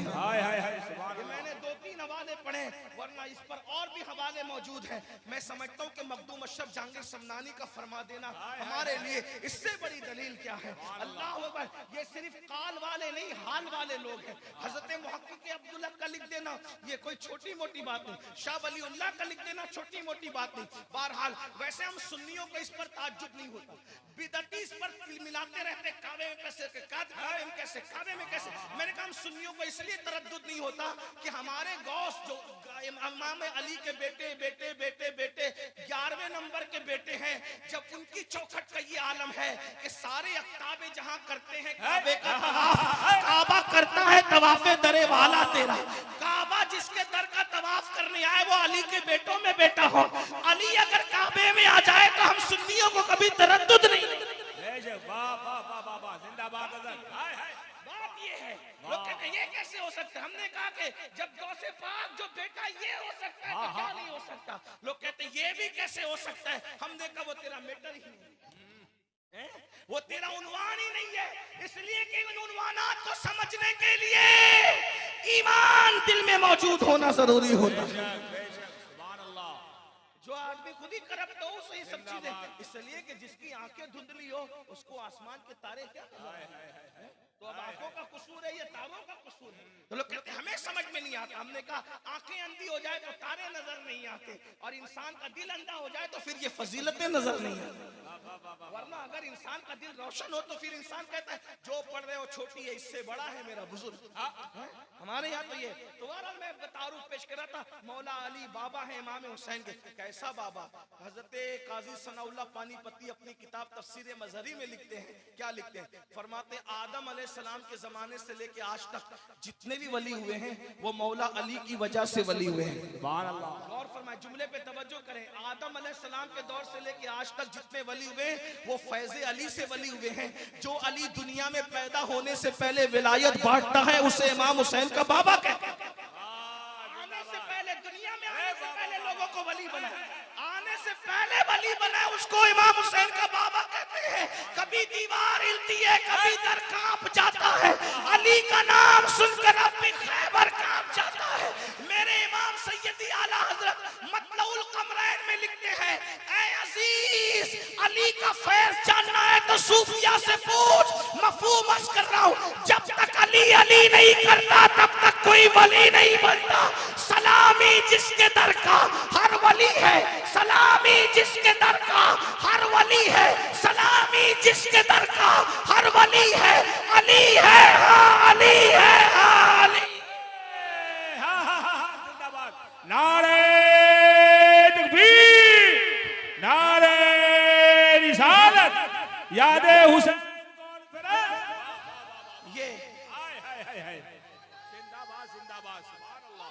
Speaker 2: मैंने 2-3 हवाले पढ़े, वरना इस पर और भी हवाले मौजूद हैं। मैं समझता हूँ कि मखदूम अशरफ जहांगीर सिमनानी का फरमा देना हमारे लिए इससे बड़ी दलील क्या है। अल्लाह अकबर, ये सिर्फ काल वाले नहीं, हाल वाले लोग हैं। हजरत मुहक्किक अब्दुल हक का लिख देना ये कोई छोटी मोटी बात नहीं, शाह वलीउल्लाह का लिख देना छोटी मोटी बात नहीं। बहरहाल वैसे हम सुन्नियों को इस पर ताज्जुब नहीं होता, बिदअती इस पर मिलाते रहते, काबे में कैसे, काबे में कैसे, काबे में कैसे। मैंने कहा हम सुन्नियों को इसलिए तरद्दुद नहीं होता कि हमारे गौस जो इमाम अली के बेटे बेटे बेटे बेटे 11वें नंबर के बेटे हैं, जब उनकी चौखट का ये आलम है कि सारे अख्ताबे जहां करते हैं काबे का तवाफ, काबा करता है तवाफे दरे वाला तेरा। काबा जिसके दर का तवाफ करने आए वो अली के बेटों में बेटा हो। अली अगर काबे में आ जाए तो हम सुन्नियों को कभी तरद्दुद नहीं। बात ये है, लोग कहते हैं ये कैसे हो सकता है। हमने कहा कि जब गौसे पाक जो बेटा ये हो सकता है तो क्या नहीं हो सकता। लोग कहते हैं ये भी कैसे हो सकता है। हमने कहा वो तेरा मैटर ही है, वो तेरा उन्वान ही नहीं है। इसलिए कि उन उन्वानात को समझने के लिए ईमान दिल में मौजूद होना जरूरी होता है। जो आदमी खुद ही करप्ट हो उसे ये सब चीजें, इसलिए कि जिसकी आंखें धुंधली हो उसको आसमान के तारे क्या, तो अब आंखों का कसूर है, ये तारों का कसूर है। तो लोग कहते हैं हमें समझ में नहीं आता। हमने कहा आंखें अंधी हो जाए तो तारे नजर नहीं आते, और इंसान का दिल अंधा हो जाए तो फिर ये फजीलतें नजर नहीं आती। वरना अगर इंसान का दिल रोशन हो तो फिर इंसान कहता है जो पढ़ रहे हो छोटी है, इससे बड़ा है मेरा बुजुर्ग। हमारे यहाँ तो ये तो मैं तारुफ पेश कर रहा था। मौला अली बाबा है इमाम हुसैन के। कैसा बाबा? हजरत काजी सनाउल्लाह पानीपती अपनी किताब तफसीर मजहरी में लिखते हैं, क्या लिखते हैं, फरमाते आदम अलैहिस्सलाम के जमाने से लेके आज तक जितने भी वली हुए हैं वो मौला अली की वजह से वली हुए हैं। गौर फरमाए, जुमले पे तवज्जो करें। आदम अलैहिस्सलाम के दौर से लेके आज तक जितने वली हुए वो फैज़े अली से वली हुए हैं। जो अली दुनिया में पैदा होने से पहले विलायत बांटता है उसे इमाम हुसैन का बाबा कहते हैं। आने से पहले, दुनिया में आने से पहले लोगों को वली बनाया, आने से पहले वली बनाया उसको इमाम हुसैन का बाबा कहते हैं। कभी दीवार हिलती है, कभी दर कांप जाता है, अली का नाम सुनकर अपनी खैबर कांप जाता है। मेरे इमाम सैयदी आला हजरत मतलउल कमरैन में लिखते हैं, ऐ अजीज अली का फैज जानना है तो सूफिया से पूछ। मफहूम अर्ज कर रहा हूं, जब तक अली अली नहीं करता तब तक कोई वली नहीं बनता। सलामी जिसके दर का हर वली है, सलामी जिसके दर का हर वली है, सलामी जिसके दर का हर वली है। अली है, हाँ अली है, हाँ अली।
Speaker 3: नारे तकबीर, नारे रिसालत, यादे हुसैन।
Speaker 2: ये
Speaker 3: जिंदाबाद जिंदाबाद, सुभान अल्लाह।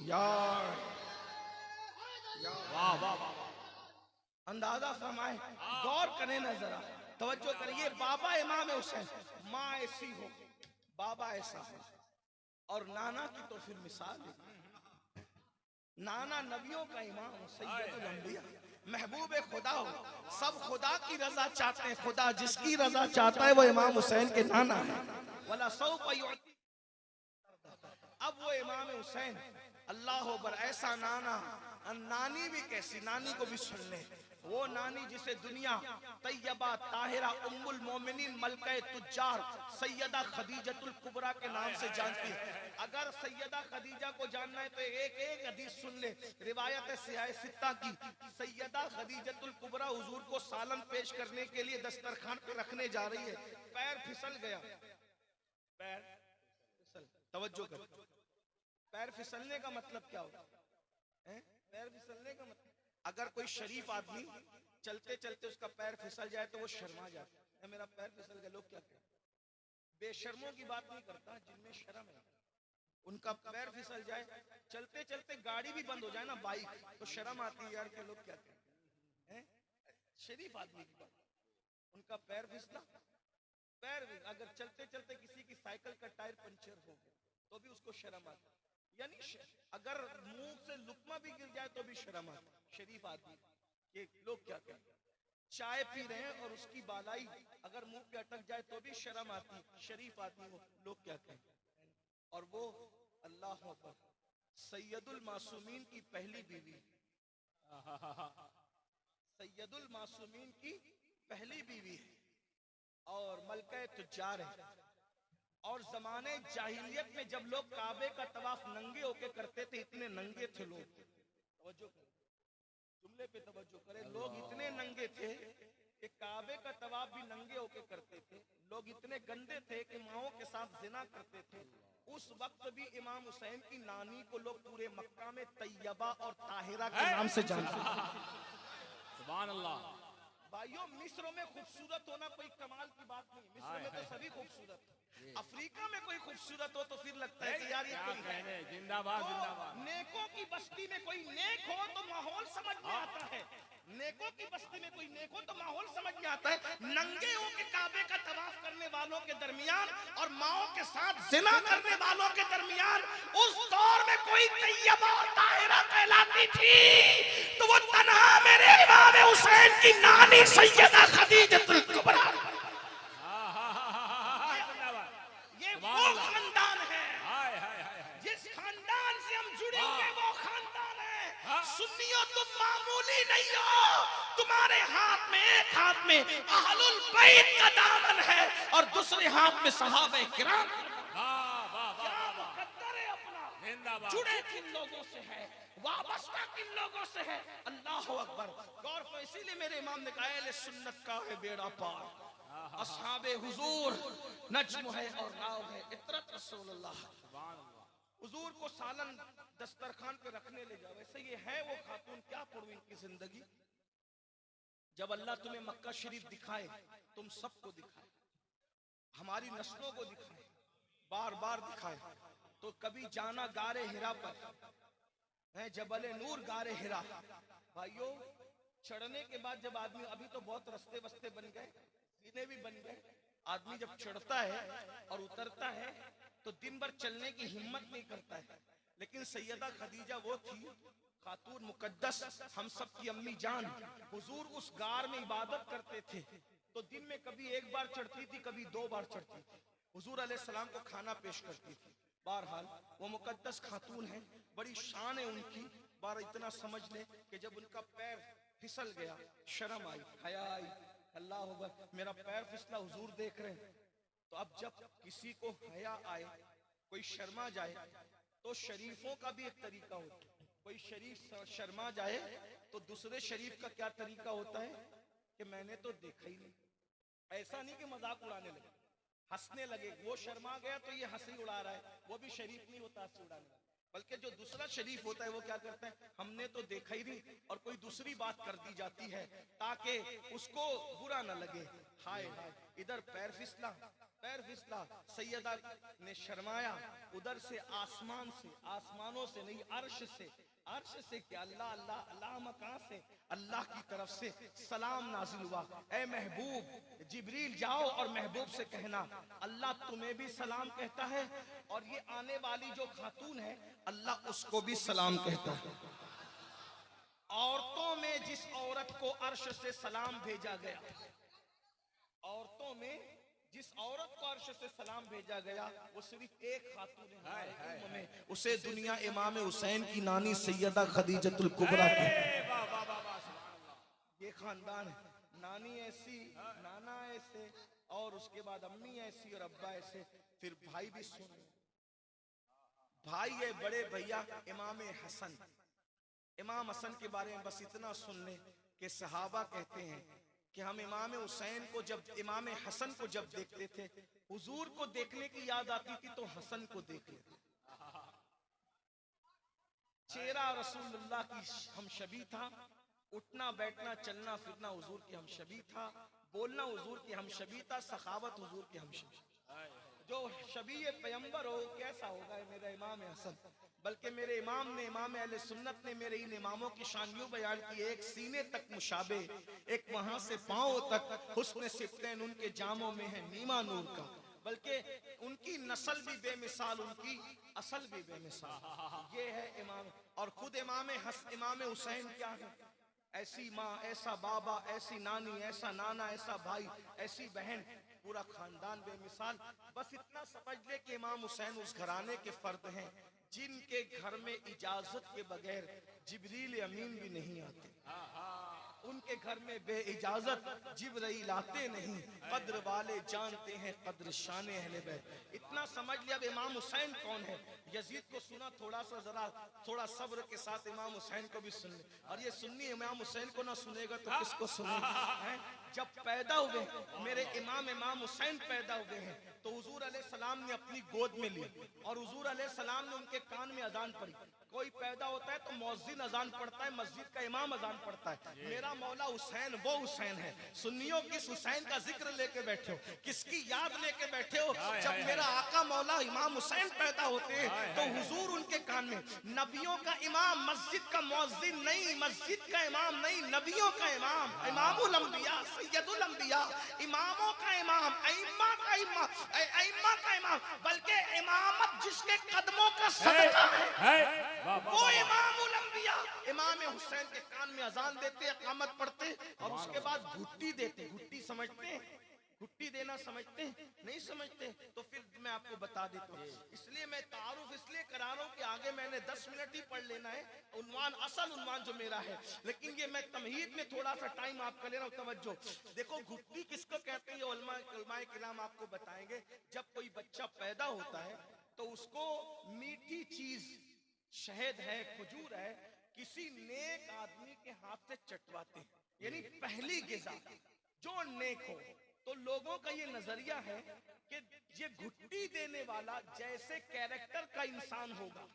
Speaker 2: यार
Speaker 3: वाह वाह वाह,
Speaker 2: अंदाजा फरमाए, गौर करें ना जरा, तवज्जो करिए। बाबा इमाम हुसैन, माँ ऐसी हो, बाबा ऐसा हो, और नाना की तो फिर मिसाल है। नाना नबियों का इमाम, सैयदुल अंबिया, महबूब खुदा हो, सब खुदा की रजा चाहते हैं। खुदा जिसकी रजा चाहता है वो इमाम हुसैन के नाना है। वाला सौफ युअती। अब वो इमाम हुसैन अल्लाह अकबर, ऐसा नाना, नानी भी कैसी, नानी को भी सुन ले। वो नानी जिसे दुनिया तैयबा ताहिरा उम्मुल मोमिनीन मलका तुज्जार सैयदा खदीजतुल कुबरा के नाम से जानती है। अगर सैयदा खदीजा को जानना है तो एक एक हदीस सुन ले। रिवायत सियाह सित्ता की, सैयदा खदीजतुल कुबरा हुजूर को सालन पेश करने के लिए दस्तरखान पे रखने जा रही है, पैर फिसल गया। पैर फिसल, तवज्जो कर, पैर फिसलने का मतलब क्या होता है? पैर फिसलने का मतलब, अगर कोई शरीफ आदमी चलते चलते उसका पैर फिसल जाए तो वो शर्मा जाता है, मेरा पैर फिसल गया। लोग क्या कहते हैं? बेशर्मों की बात नहीं करता, जिनमें शर्म है। उनका पैर फिसल जाए, चलते चलते गाड़ी भी बंद हो जाए ना, बाइक, तो शर्म आती है यार कि लोग क्या कहते हैं। शरीफ आदमी की बात, उनका पैर फिसला, पैर भी अगर चलते चलते किसी की साइकिल का टायर पंचर हो गया तो भी उसको शर्म आता, यानी अगर मुंह से लुकमा भी गिर जाए तो भी शर्म आता। शरीफ आदमी ये लोग क्या कहते हैं, चाय पी रहे हैं और उसकी बालाई अगर मुंह पे अटक जाए तो भी शर्म आती, शरीफ आदमी हो, लोग क्या कहते हैं। और वो अल्लाह अकबर सैयदुल मासूमीन की पहली बीवी, सैयदुल मासूमीन की पहली बीवी है और मलका तुज्जार है। और जमाने जाहिलियत में जब लोग काबे का तवाफ नंगे होके करते थे, इतने नंगे थे लोग, तवज्जो करें जुमले पे तवज्जो करें, लोग इतने नंगे थे कि काबे का तवाफ भी नंगे होके करते थे। लोग इतने गंदे थे कि माओं के साथ जिना करते थे। उस वक्त भी इमाम हुसैन की नानी को लोग पूरे मक्का में तैयबा और ताहिरा के नाम से जानते थे।
Speaker 3: सुभान अल्लाह।
Speaker 2: भाइयों, मिस्र में खूबसूरत होना कोई कमाल की बात नहीं, मिस्र में तो सभी खूबसूरत है। अफ्रीका में कोई खूबसूरत हो तो फिर लगता है कि यार ये कोई है।
Speaker 3: जिंदाबाद
Speaker 2: तो
Speaker 3: जिंदाबाद।
Speaker 2: नेकों की बस्ती में कोई नेक हो तो माहौल समझ में आता है, नेकों की बस्ती में कोई नेक हो तो माहौल समझ में आता है। नंगे हो के काबे का तवाफ करने वालों के दरमियान और माओं के साथ जिना करने वालों के दरमियान उस दौर में कोई तैयबा और ताहिरा कहलाती थी तो वो तन्हा मेरे इमाम हुसैन की नानी सैयदा खदीजतुल कुबरा। ये वो खानदान है, जिस खानदान से हम जुड़े हुए वो खानदान है। सुन्नियों तुम मामूली नहीं हो, तुम्हारे हाथ में एक हाथ में अहलुल बैत का दामन है और दूसरे हाथ में सहाबे किराम। जुड़े किन लोगों से है, वाबस्ता किन लोगों से है। अल्लाह अकबर। गौर को इसीलिए मेरे इमाम ने कहा अहले सुन्नत का है बेड़ा पार, असहाबे हुजूर नज्म है और नाव है इतरत रसूलुल्लाह। हुजूर को सालन दस्तरखान पे रखने ले जाओ, वैसे ये है वो खातून, क्या पढ़ू इनकी जिंदगी। जब अल्लाह तुम्हें मक्का शरीफ दिखाए, तुम सबको दिखाए, हमारी नस्लों को दिखाए, बार बार दिखाए, तो कभी जाना गारे हिरा पर है, जबले नूर गारे हिरा। भाइयों, चढ़ने के बाद जब आदमी, अभी तो बहुत रस्ते वस्ते बन गए, सीने भी बन गए, आदमी जब चढ़ता है और उतरता है तो दिन भर चलने की हिम्मत नहीं करता है। लेकिन सैयदा खदीजा वो थी, खातून मुकद्दस, हम सब की अम्मी जान। हुजूर उस गार में इबादत करते थे तो दिन में कभी एक बार चढ़ती थी, कभी 2 बार चढ़ती थी। हुजूर अलैहिस्सलाम को खाना पेश करती थी। बहरहाल वो मुकद्दस खातून है, बड़ी शान है उनकी। बार इतना समझ ले कि जब उनका पैर फिसल गया, शर्म आई, हया आई, अल्लाह अकबर, मेरा पैर फिसला, हुजूर देख रहे हैं। तो अब जब किसी को हया आए, कोई शर्मा जाए, तो शरीफों का भी एक तरीका होता है। कोई शरीफ शर्मा जाए तो दूसरे शरीफ का क्या तरीका होता है कि मैंने तो देखा ही नहीं। ऐसा नहीं कि मजाक उड़ाने लगे, हंसने लगे। वो शर्मा गया तो ये हंसी उड़ा रहा है, वो भी शरीफ नहीं होता हंसी उड़ाने वाला। बल्कि जो दूसरा शरीफ होता है वो क्या करता है, हमने तो देखा ही नहीं, और कोई दूसरी बात कर दी जाती है ताकि उसको बुरा ना लगे। हाय हाय, इधर पैर फिसला, पैर फिसला, सैयदा ने शर्माया। उधर से आसमान से, आसमानों से नहीं, अर्श से, अर्श से क्या, अल्लाह अल्लाह अल्लाह मकान से अल्लाह की तरफ से सलाम नाजिल हुआ। ए महबूब, जिब्रील जाओ और महबूब से कहना अल्लाह तुम्हें भी सलाम कहता है, और ये आने वाली जो खातून है अल्लाह उसको भी सलाम कहता है। औरतों में जिस औरत को अर्श से सलाम भेजा गया, औरतों में जिस औरत को अर्श से सलाम भेजा गया, वो सिर्फ एक खातून है हमारे उम्मत में, उसे दुनिया इमाम हुसैन की नानी सैयदा खदीजतुल कुबरा कहते। ये खानदान है, नानी ऐसी, नाना ऐसे, और उसके बाद अम्मी ऐसी और अब्बा ऐसे, फिर भाई भी सुने। भाई है बड़े भैया इमाम हसन। इमाम हसन के बारे में बस इतना सुन ले कि सहाबा कहते हैं कि हम इमाम हुसैन को जब, इमाम हसन को जब देखते थे, हुजूर को देखने की याद आती थी तो हसन को देख लेते। चेहरा रसूलुल्लाह की हम शबी था, उठना बैठना चलना फिरना हुजूर की हम शबी था, बोलना हुजूर की हम शबी था, सखावत हुजूर की हम शबी।
Speaker 1: जो शबीए पैगंबर हो कैसा होगा मेरा इमाम हसन। बल्कि मेरे इमाम ने, इमाम अहले सुन्नत ने मेरे इन इमामों की शान यूं बयान की, एक सीने तक मुशाबे, एक वहां से पांव तक हुस्न सिफ्तैन उनके जामों में है नीमा नूर का। बल्कि उनकी नस्ल भी बेमिसाल, उनकी असल भी बेमिसाल। ये है इमाम। और खुद इमाम हुसैन क्या है? ऐसी माँ, ऐसा बाबा, ऐसी नानी, ऐसा नाना, ऐसा भाई, ऐसी बहन, पूरा खानदान बेमिसाल। बस इतना समझ ले कि इमाम हुसैन उस घराने के फर्द हैं जिनके घर में इजाजत के बगैर जिब्रील अमीन भी नहीं आते। उनके घर में बे इजाजत जिब्रील आते नहीं। कद्र वाले जानते हैं कद्र शान अहले बैत। इतना समझ लिया। अब इमाम हुसैन कौन है? यजीद को सुना, थोड़ा सा जरा थोड़ा सब्र के साथ इमाम हुसैन को भी सुन ले। और ये सुन्नी इमाम हुसैन को ना सुनेगा तो किसको सुनेगा? जब पैदा हुए मेरे इमाम हुसैन पैदा हुए हैं तो हुजूर अलैहिस्सलाम ने अपनी गोद में ली और हुजूर अलैहिस्सलाम ने उनके कान में अजान पढ़ी। कोई पैदा होता है तो मौज़िन अजान पढ़ता है, मस्जिद का इमाम अजान पढ़ता है। मेरा मौला हुसैन वो हुसैन है। सुन्नियों किस हुसैन का जिक्र लेके बैठे हो, किसकी याद लेके बैठे हो? जब मेरा आका मौला इमाम हुसैन पैदा होते हैं तो हुजूर उनके कान में, नबियों का इमाम, मस्जिद का मौज़िन नहीं, मस्जिद का इमाम नहीं, नबियों का इमाम, इमामुल अंबिया, सैयदुल अंबिया, इमामों का इमाम, अइम्मा का इमाम, अइम्मा का इमाम। बल्कि इमामत जिसके कदमों का सदका है वो इमामुल अंबिया। इमाम हुसैन के कान में अजान देते, इकामत पढ़ते और उसके बाद घुट्टी देते। घुट्टी समझते हैं? घुट्टी देना समझते हैं? नहीं समझते तो फिर मैं आपको बता देता हूँ। इसलिए मैं तारुफ इसलिए करा रहा हूँ कि आगे मैंने 10 मिनट ही पढ़ लेना है उन्वान, असल उन्वान जो मेरा है। लेकिन ये मैं तमहीद में थोड़ा सा टाइम आपका ले रहा हूँ, तवज्जो। देखो घुट्टी किसको कहते हैं, ये उलमाए किराम आपको बताएंगे। जब कोई बच्चा पैदा होता है तो उसको मीठी चीज, शहद है, खजूर है, किसी नेक आदमी के हाथ से चटवाते हैं, यानी पहली गिज़ा जो नेक हो। तो लोगों का ये नजरिया है कि ये घुट्टी देने वाला जैसे कैरेक्टर का इंसान होगा,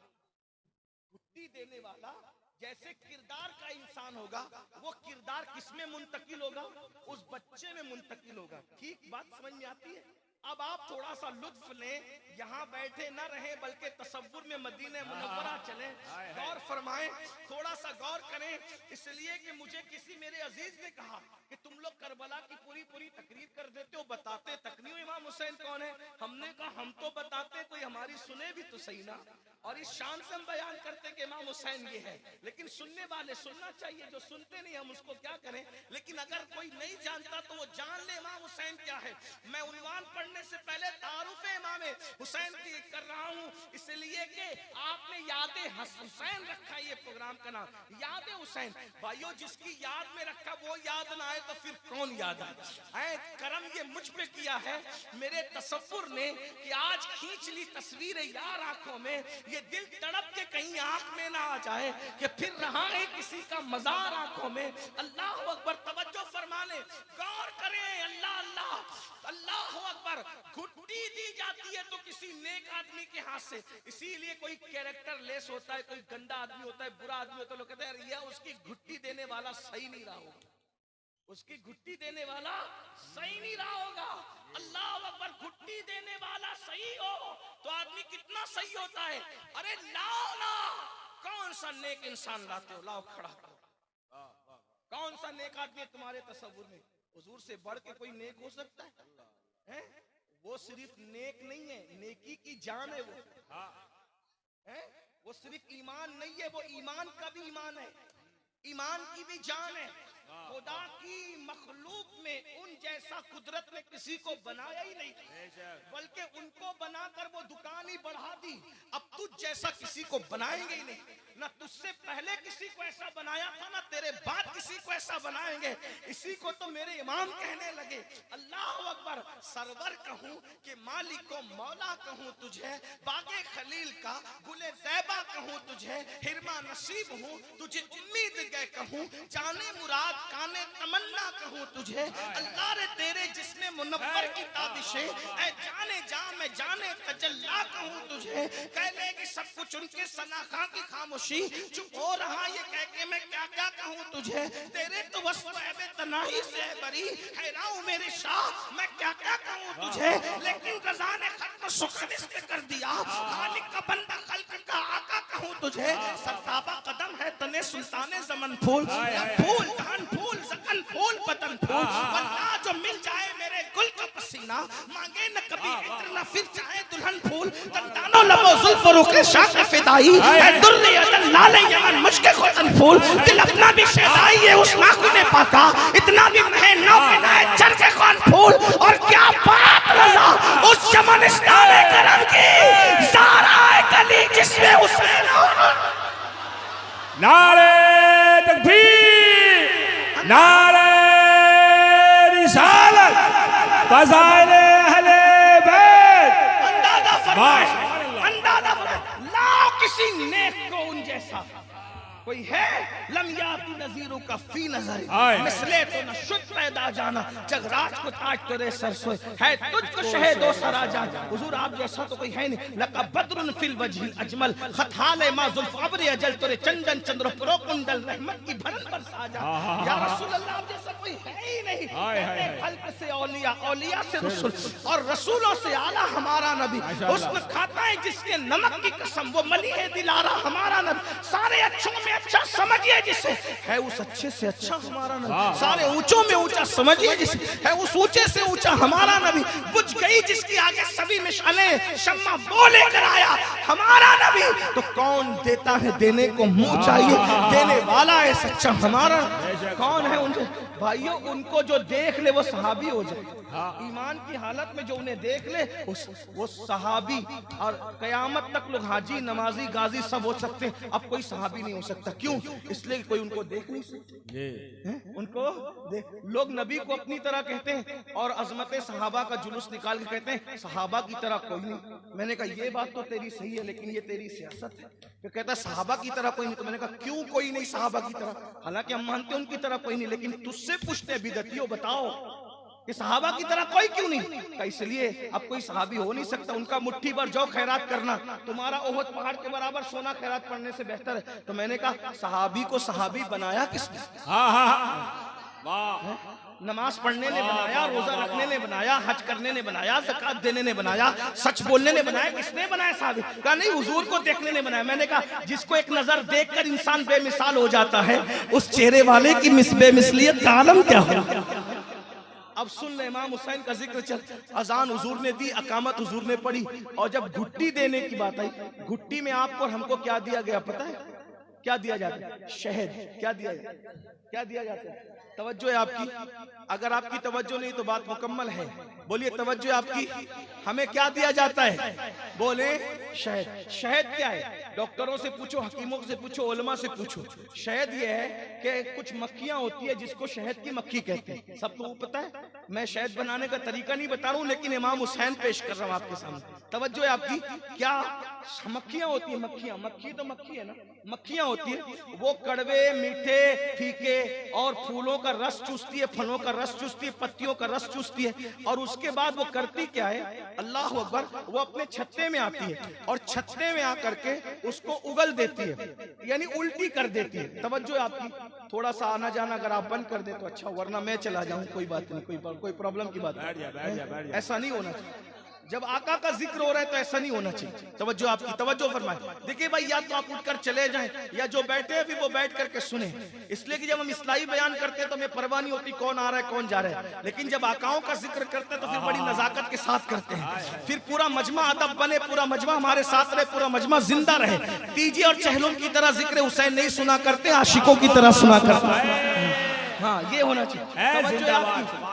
Speaker 1: घुट्टी देने वाला जैसे किरदार का इंसान होगा, वो किरदार किसमें मुंतकिल होगा? उस बच्चे में मुंतकिल होगा। ठीक बात समझ में आती है? अब आप थोड़ा सा लुत्फ लें, यहाँ बैठे न रहे बल्कि तसव्वुर में मदीने मुनव्वरा चले, गौर फरमाएं, थोड़ा सा गौर करें। इसलिए कि मुझे किसी मेरे अजीज ने कहा कि तुम लोग करबला की पूरी तकरीर कर देते हो, बताते तक नहीं हो इमाम हुसैन कौन है। हमने कहा हम तो बताते, कोई हमारी सुने भी तो सही ना। और इस शान से हम बयान करते कि इमाम हुसैन ये है, लेकिन सुनने वाले सुनना चाहिए, जो सुनते नहीं हम उसको क्या करें। लेकिन अगर कोई नहीं जानता तो वो जान ले इमाम हुसैन क्या है। मैं उन्वान पढ़ने से पहले तारुफ इमाम हुसैन की कर रहा हूँ, इसलिए कि आपने याद हुसैन रखा, ये प्रोग्राम का नाम याद हुसैन। भाइयों जिसकी याद में रखा वो याद ना आए तो फिर कौन याद आए? करम ये मुझ पे किया है मेरे तसव्वुर ने कि आज खींच ली तस्वीर यार आंखों में, ये दिल तड़प के कहीं आंख में ना आ जाए कि फिर रहा है किसी का मजार आंखों में। अल्लाह अकबर, तवज्जो फरमाने, गौर करें। अल्लाह अल्लाह अल्लाह अकबर। घुट्टी दी जाती है तो किसी नेक आदमी के हाथ से, इसीलिए कोई कैरेक्टर लेस होता है, कोई गंदा आदमी होता है, बुरा आदमी होता है, लोग कहते हैं यार उसकी घुट्टी देने वाला सही नहीं रहा होगा, उसकी घुट्टी देने वाला सही नहीं रहा होगा। अल्लाह अकबर, घुट्टी देने वाला सही हो तो आदमी कितना सही होता है। अरे लाओ ना, कौन सा नेक इंसान लाते हो, लाओ खड़ा करो। कौन सा नेक आदमी तुम्हारे तसव्वुर में? हुजूर से बढ़ के कोई नेक हो सकता है? वो सिर्फ नेक नहीं है, नेकी की जान है वो। वो सिर्फ ईमान नहीं है, वो ईमान का भी ईमान है, ईमान की भी जान है। खुदा की मखलूक में उन जैसा कुदरत ने किसी को बनाया ही नहीं, बल्कि उनको बनाकर वो दुकान ही बढ़ा दी। अब तुझ जैसा किसी को बनाएंगे ही नहीं, ना तुझसे पहले किसी को ऐसा बनाया था, ना तेरे बाद किसी को ऐसा बनाएंगे। इसी को तो मेरे इमाम कहने लगे, अल्लाह अकबर। सरवर कहूँ कि मालिक को मौला कहूँ तुझे, बागे खलील का गुले ज़ैबा कहूँ तुझे, हिरमा नसीब हूँ तुझे उम्मीद गए कहूँ, जाने मुराद काने तमन्ना कहूँ तुझे। अल्लाह रे तेरे जिसमें मुनव्वर की ताबिशें, ऐ जाने जा मैं जाने तजल्ला कहूँ तुझे। कह लेगी
Speaker 2: सब कुछ उनके सनाखा की खामोशी, चुप हो रहा ये कह के मैं क्या क्या कहूँ तुझे, तेरे तो बस तनाही से बरी हैरान मेरे शाह, मैं क्या क्या कहूँ तुझे, लेकिन रज़ा ने खत्म सुखन इस पे कर दिया, खालिक का बंदा खल्क का आका कहूँ तुझे, सरताबा कदम है तने सुल्ताने ज़मन फूल, फूल धान फूल ज़कन फूल बदन फूल, वल्लाह जो मिल जाए मेरे गुल का पसीना, मांगे न कभी इत्र न फिर चाहे दुल्हन फूल, दंदानो लबो जुल्फ रुखे शाख फिदाई, है दुर्रे अदन लाले यमन मुश्के खुतन फूल, दिल अपना भी शैदाई है उस नाखुने पाका, इतना भी महे नौ पे नाए चर के कौन फूल, और क्या बात रज़ा उस शमनिस्तान करम की, ज़ारा गली जिसमें हुसैन
Speaker 3: नारे तकबीर, नारे रिसालत, फज़ाइल अहले बैत।
Speaker 2: अंदाजा फरमाए, अंदाजा फरमाए, लाओ किसी नेक को उन जैसा कोई है, लम याती नज़ीरों का फी नज़र, मिसले तो न शुद्ध पैदा जाना, जगराज को ताज तेरे सर सोए, है तुझको शहदो सरा जान, हुजूर आप जैसा तो कोई है नहीं, लका बद्रुन फिल वजहिल अजमल, खतहाले मा जुल्फ अब्र अजल, तेरे चंदन चंद्र पुरो कुंडल रहमत की भरन बरसा जा, या रसूल अल्लाह आप जैसा कोई है ही नहीं, खल्क से औलिया, औलिया से रसूल, और रसूलों से आला हमारा नबी, उसने खाता है जिसके नमक की कसम, वो मली है दिलारा हमारा नबी, सारे अच्छों में अच्छा समझिए जिसे, है उस अच्छे से अच्छा हमारा नबी, सारे ऊंचों में ऊंचा समझिए जिसे, है उस ऊंचे से ऊंचा हमारा नबी, बुझ गई जिसकी आगे सभी मिशाले, शम्मा बोले कर आया हमारा नबी, तो कौन देता है देने को मुंह चाहिए, देने वाला है सच्चा हमारा, कौन है उनसे भाइयों, उनको जो देख ले वो सहाबी हो जाए, ईमान की हालत में जो उन्हें देख ले वो सहाबी, और कयामत तक लोग हाजी नमाजी गाजी सब हो सकते हैं, अब कोई सहाबी नहीं हो सकता, क्यों, इसलिए कोई उनको देख नहीं सकते, उनको देख, लोग नबी को अपनी तरह कहते हैं और अजमत सहाबा का जुलूस निकाल के कहते हैं सहाबा की तरह कोई नहीं, मैंने कहा ये बात तो तेरी सही है लेकिन ये तेरी सियासत है, तो कहता है सहाबा की तरह कोई नहीं, तो मैंने कहा क्यों कोई नहीं सहाबा की तरह, हालांकि हम मानते हैं उनकी तरह कोई नहीं, लेकिन तुझसे पूछते हैं बिदतियों बताओ कि सहाबा की तरह कोई क्यों नहीं, का इसलिए अब कोई सहाबी हो नहीं सकता, उनका मुट्ठी भर जो खैरात करना तुम्हारा ओहद पहाड़ के बराबर सोना खैरात पढ़ने से बेहतर है, तो मैंने कहा सहाबी को सहाबी बनाया किसने, नमाज पढ़ने ने बनाया, रोजा रखने ने बनाया, हज करने ने बनाया, ज़कात देने ने बनाया, सच बोलने ने बनाया, किसने बनाया सहाबी, कहा नहीं हुजूर को देखने ने बनाया, मैंने कहा जिसको एक नजर देखकर इंसान बेमिसाल हो जाता है, उस चेहरे वाले की बेमिसलियत का आलम क्या हो। अब सुन ले, इमाम हुसैन का जिक्र चल, अजान हुजूर ने दी, अकामत हुजूर ने पढ़ी, और जब घुट्टी देने की बात आई, घुट्टी में आपको और हमको क्या दिया गया पता है, क्या दिया जाता है, शहद, क्या दिया जाता है, क्या दिया जाता है, तवज्जो है आपकी, अगर आपकी तवज्जो नहीं तो बात मुकम्मल है, बोलिए तवज्जो है आपकी, हमें क्या दिया जाता है, बोले शहद, शहद क्या है, डॉक्टरों से पूछो, हकीमों से पूछो, उलमा से पूछो, शहद ये है कि कुछ मक्खियां होती है जिसको शहद की मक्खी कहते हैं, सबको वो पता है, मैं शहद बनाने का तरीका नहीं बता रहा हूं, लेकिन इमाम हुसैन पेश कर रहा हूं आपके सामने, तवज्जो है आपकी, क्या मक्खियां होती है, मक्खियां, मक्खी तो मक्खी है ना, मक्खियां होती है, वो कड़वे मीठे फीके और फूलों का रस चूसती है, फलों का रस चूसती है, पत्तियों का रस चूसती है, और उसके बाद वो करती क्या है, अल्लाह अकबर, वो अपने छत्ते में आती है और छत्ते में आकर के उसको उगल देती है, यानी उल्टी कर देती है, तवज्जो आपकी, थोड़ा सा आना जाना अगर आप बंद कर दे तो अच्छा, वरना मैं चला जाऊं, कोई बात नहीं, कोई प्रॉब्लम की बात नहीं, ऐसा नहीं होना चाहिए, जब आका का जिक्र हो रहा है तो ऐसा नहीं होना चाहिए, तवज्जो आपकी, तवज्जो फरमाए, देखिए भाई या तो आप उठकर चले जाएं या जो बैठे हैं फिर वो बैठ करके सुने, इसलिए कि जब हम इस्लाही बयान करते हैं तो हमें परवाह नहीं होती कौन आ रहा है कौन जा रहा है, लेकिन जब आकाओं का जिक्र करते हैं तो फिर बड़ी नजाकत के साथ करते हैं, फिर पूरा मजमा अदब बने, पूरा मजमा हमारे साथ रहे, पूरा मजमा जिंदा रहे, तीजी और चहलों की तरह जिक्र हुसैन नहीं सुना करते, आशिकों की तरह सुना करते, हाँ ये होना चाहिए,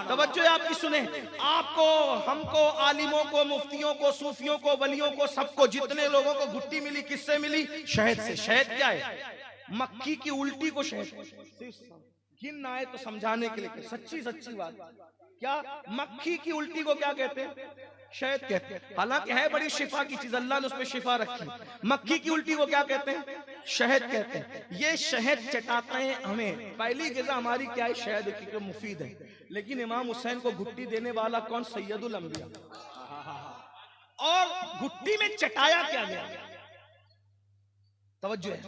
Speaker 2: तवज्जो आपकी सुने, आपको, हमको, आलिमों को, मुफ्तियों को, सूफियों को, वलियों को, सबको, जितने लोगों को घुट्टी मिली किससे मिली, शहद से, शहद क्या है, मक्खी की उल्टी को शहद, गिन आए तो समझाने के लिए, सच्ची सच्ची बात, क्या मक्खी की उल्टी को क्या कहते हैं, शहद कहते हैं, हालांकि है बड़ी शिफा की चीज, अल्लाह ने उसमें शिफा रखी, मक्खी की उल्टी को क्या कहते हैं, शहद कहते हैं, ये शहद चटाते हैं हमें, पहली ग़िज़ा हमारी क्या है, शहद, क्योंकि मुफीद है, लेकिन इमाम हुसैन को घुट्टी देने वाला कौन, सैयदुल अंबिया, और घुट्टी में चटाया क्या गया,
Speaker 1: तवज्जो है।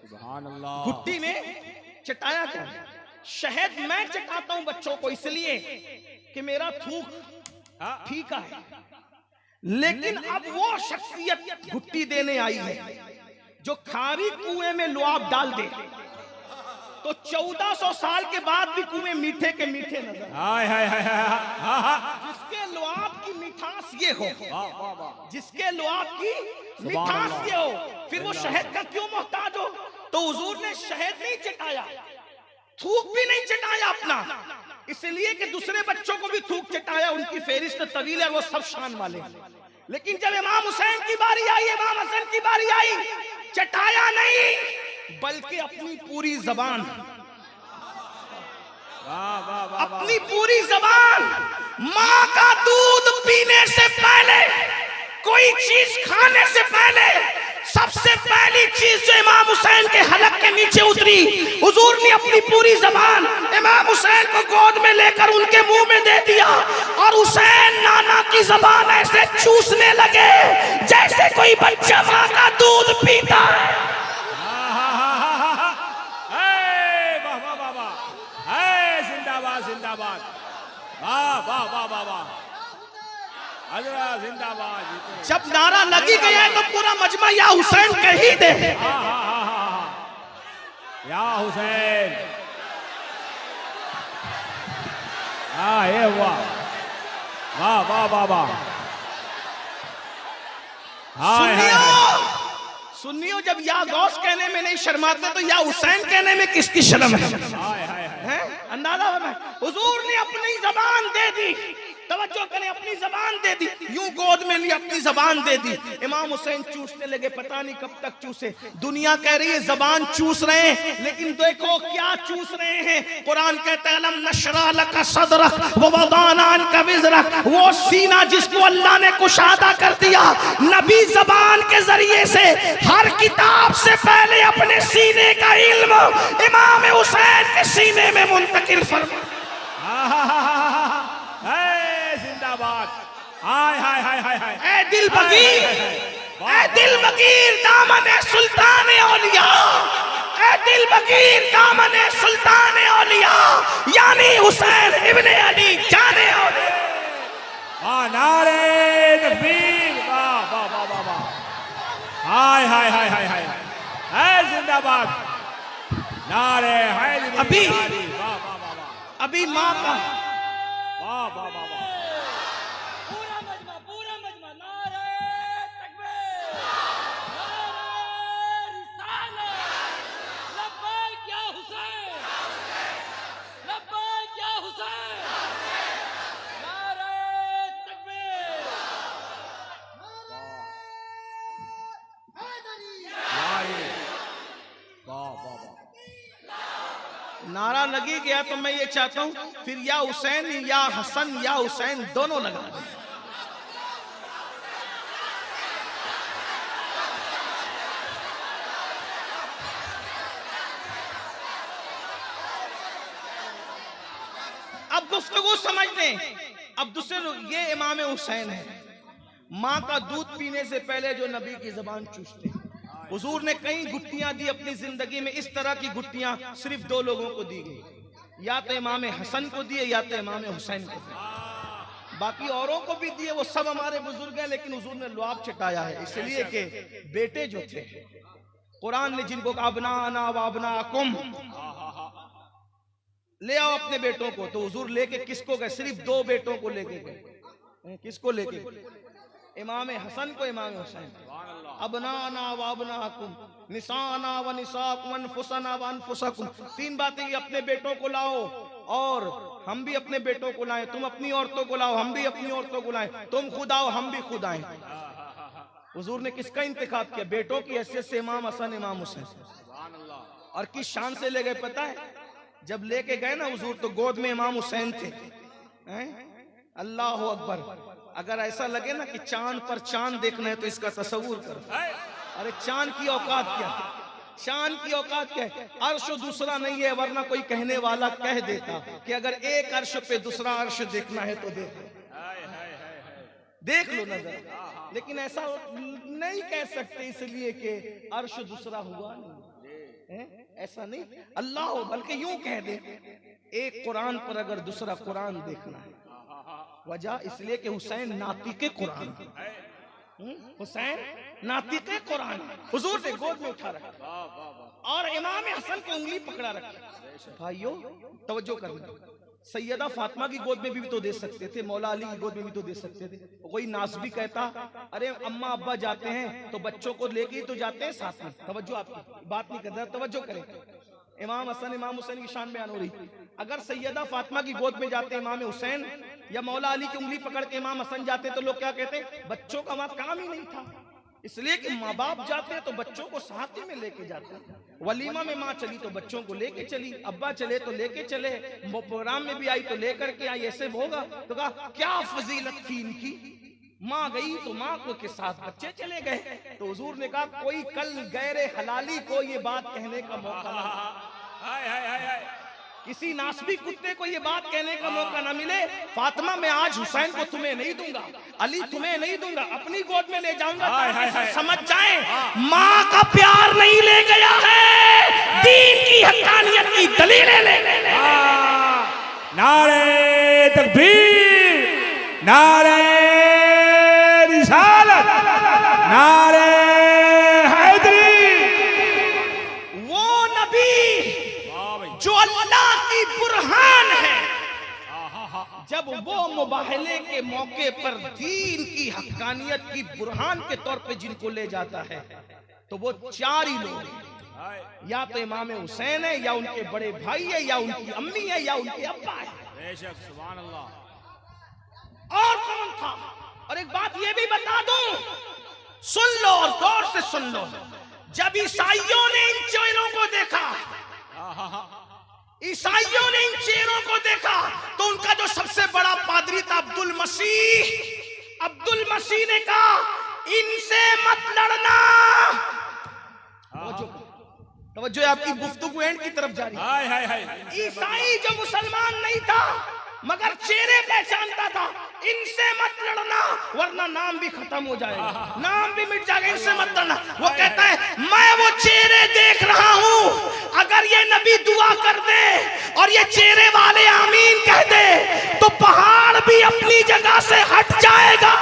Speaker 3: सुभान अल्लाह।
Speaker 1: घुट्टी में चटाया क्या? शहद मैं चटाता हूं बच्चों को इसलिए कि मेरा थूक
Speaker 3: हाँ।
Speaker 1: फीका है, लेकिन अब वो शख्सियत घुट्टी देने आई है जो खारी कुएं में लुआब डाल दे तो 1400 साल के बाद भी कुएं मीठे के मीठे नजर।
Speaker 3: हाय हाय हाय हाय, हाँ हाँ।
Speaker 1: जिसके लुआब की मिठास ये हो,
Speaker 3: वाह वाह वाह।
Speaker 1: जिसके लुआब की मिठास ये हो, फिर वो शहद का क्यों मोहताज हो? तो हुजूर ने शहद नहीं चटाया, थूक भी नहीं चटाया अपना, इसलिए कि दूसरे बच्चों को भी थूक चटाया। उनकी फेरिस्त तवील है, वो सब शान वाले। लेकिन जब इमाम हुसैन की बारी आई, इमाम हसन की बारी आई, चटाया नहीं बल्कि अपनी पूरी जबान,
Speaker 3: वाह वाह वाह।
Speaker 1: अपनी पूरी जबान, माँ का दूध पीने से पहले, कोई चीज खाने से पहले, सबसे पहली चीज जो इमाम हुसैन के हलक के नीचे उतरी, हुजूर ने अपनी पूरी जबान इमाम हुसैन को गोद में लेकर उनके मुंह में दे दिया और हुसैन नाना की जबान ऐसे चूसने लगे जैसे कोई बच्चा माँ का दूध पीता है।
Speaker 3: वाह वाह वाह वाह। जिंदाबाद जिंदाबाद। वाह वाह वाह वाह वाह। हजरत जिंदाबाद।
Speaker 1: जब नारा लगी गया है तो पूरा मजमा या हुसैन कह ही दे।
Speaker 3: या हुसैन। हाँ ये हुआ। वाह वाह वाह वाह।
Speaker 1: सुन्नियों जब या गौस कहने में नहीं शर्माते तो या हुसैन कहने में किसकी शर्म है? अंदाजा है। हुजूर ने अपनी जबान दे दी, तवज्जो करें, अपनी जबान दे दी, यूं गोद में ली, अपनी जबान दे दी। इमाम हुसैन चूसने लगे, पता नहीं कब तक चूसे। दुनिया कह रही है जबान चूस रहे हैं, लेकिन देखो क्या चूस रहे हैं। कुरान कहता है अलम नशरह लका सदरक व वदाना अन्का विज़रक, वो सीना जिसको अल्लाह ने कुशादा कर दिया। नबी जबान के जरिए से हर किताब से पहले अपने सीने का इल्म इमाम हुसैन के सीने में मुंतकिल फरमा।
Speaker 3: जिंदाबाद। हाय हाय हाय हाय हाय।
Speaker 1: ऐ दिल बगीर, ऐ दिल बगीर दामन सुल्तान औलिया, ऐ दिल बगीर दामन सुल्तान औलिया, यानी हुसैन इब्ने अली जाने औलिया।
Speaker 3: वाह नारे तकबीर। वाह वाह वाह वाह वाह। हाय हाय हाय हाय हाय हाय। जिंदाबाद। नारे हैदरी।
Speaker 1: अभी
Speaker 3: वाह वाह वाह वाह।
Speaker 1: अभी माँ का
Speaker 3: वाह वाह वाह वाह।
Speaker 4: पूरा मजमा नारे तकबीर, नारे रिसालत, लब्बैक या हुसैन, लब्बैक या हुसैन, नारे तकबीर,
Speaker 3: वाह वाह वाह।
Speaker 1: नारा लगी गया तो मैं ये चाहता हूं फिर या हुसैन या हसन या हुसैन दोनों लगा दें। अब गुफ्तगू समझ लें। अब दूसरे ये इमाम हुसैन है, माँ का दूध पीने से पहले जो नबी की जबान चूसते। हुजूर ने कई गुट्टियां दी अपनी जिंदगी में, इस तरह की गुट्टियां सिर्फ दो लोगों को दी गई, या तो इमाम हसन को दिए या तो इमाम हुसैन को दिए। बाकी औरों को भी दिए, वो सब हमारे बुजुर्ग हैं, लेकिन हुजूर ने लुआब चटाया है इसलिए कि बेटे जो थे, कुरान ने जिनको अबना अना व अबनाकुम, ले आओ अपने बेटों को, तो हुजूर लेके किसको गए? सिर्फ दो बेटों को लेके गए। किसको लेके? इमाम हसन को, इमाम हुसैन। अबनाना व अबनाकुम, निसाना व निसाकुम, अनफुसना व अनफुसकुम। तीन बातें, अपने बेटों को लाओ और हम भी अपने बेटों को लाएं, तुम अपनी औरतों को लाओ, हम भी अपनी औरतों को लाएं, तुम खुद आओ, हम भी खुद आए। हुजूर ने किसका इंतखाब किया? बेटों की हैसियत से इमाम हसन, इमाम हुसैन। और किस शान से ले गए पता है? जब लेके गए ना हुजूर, तो गोद में इमाम हुसैन थे। अल्लाह अकबर। अगर ऐसा लगे ना कि चांद पर चांद देखना है तो इसका तस्वूर करो। अरे चांद की औकात क्या है? चांद की औकात क्या है? अर्श दूसरा नहीं है, वरना कोई कहने वाला कह देता कि अगर एक अर्श पे दूसरा अर्श देखना है तो देख लो नजर। लेकिन ऐसा नहीं कह सकते इसलिए कि अर्श दूसरा हुआ नहीं है, ऐसा नहीं अल्लाह हो, बल्कि यूं कह दे एक कुरान पर अगर दूसरा कुरान देखना है, वजह इसलिए कि हुसैन नातिके कुरान, हुसैन नातिके कुरान, हुजूर ने गोद में उठा रखा और इमाम हसन को उंगली पकड़ा रखा। भाइयों तवज्जो करना, सैयदा फातिमा की गोद में भी तो दे सकते थे, मौला अली की गोद में भी तो दे सकते थे। कोई नास भी कहता अरे अम्मा अब्बा जाते हैं तो बच्चों को लेके ही तो जाते हैं साथ में। तवज्जो, आपकी बात नहीं कर रहा, तवज्जो करें। इमाम हसन इमाम हुसैन की शान बयान हो रही, अगर सैयदा फातिमा की गोद में जाते इमाम हुसैन या मौला अली की उंगली पकड़ के इमाम हसन जाते तो लोग क्या कहते, बच्चों का वहां काम ही नहीं था। इसलिए कि माँ बाप जाते तो बच्चों को साथ ही में लेके जाते। वलीमा में माँ चली तो बच्चों को लेके चली, अब्बा चले तो लेके चले, प्रोग्राम में भी आई तो लेकर के आई, ऐसे होगा। तो कहा क्या फजीलत थी इनकी, माँ गई तो माँ को के साथ बच्चे चले गए। तो हुजूर ने कहा कोई कल गैर हलाली को ये बात कहने का मौका ना, किसी नासबी कुत्ते को ये बात कहने का मौका ना मिले, फातिमा मैं आज हुसैन को तुम्हें नहीं दूंगा, अली तुम्हें नहीं दूंगा, अपनी गोद में ले जाऊंगा, ताकि समझ जाए माँ का प्यार नहीं ले गया है, दीन की हक्कानियत की दलीलें ले गया।
Speaker 3: नारे तकबीर, नारे रिसालत, नारे हैदरी।
Speaker 1: वो नबी जो अल्लाह की बुरहान है, जब वो मुबाहले के मौके पर दीन की हक्कानियत की बुरहान के तौर पे जिनको ले जाता है तो वो चार ही लोग हैं, या तो इमाम हुसैन है, या उनके बड़े भाई है, या उनकी अम्मी है, या उनके अब्बा है।
Speaker 3: बेशक, सुभान अल्लाह।
Speaker 1: और कौन था? और एक बात ये भी बता दूं, सुन लो और गौर से सुन लो, जब ईसाइयों ने इन चेहरों को देखा, ईसाइयों ने इन चेहरों को देखा तो उनका जो सबसे बड़ा पादरी था अब्दुल मसीह, अब्दुल मसीह ने कहा इनसे मत लड़ना। तवज्जो आपकी गुफ्तगू एंड की तरफ जा रही है। ईसाई जो मुसलमान नहीं था मगर चेहरे पहचानता था, इनसे मत लड़ना वरना नाम भी खत्म हो जाएगा, नाम भी मिट जाएगा, इनसे मत लड़ना। वो कहता है मैं वो चेहरे देख रहा हूं, अगर ये नबी दुआ कर दे और ये चेहरे वाले आमीन कह दे तो पहाड़ भी अपनी जगह से हट जाएगा।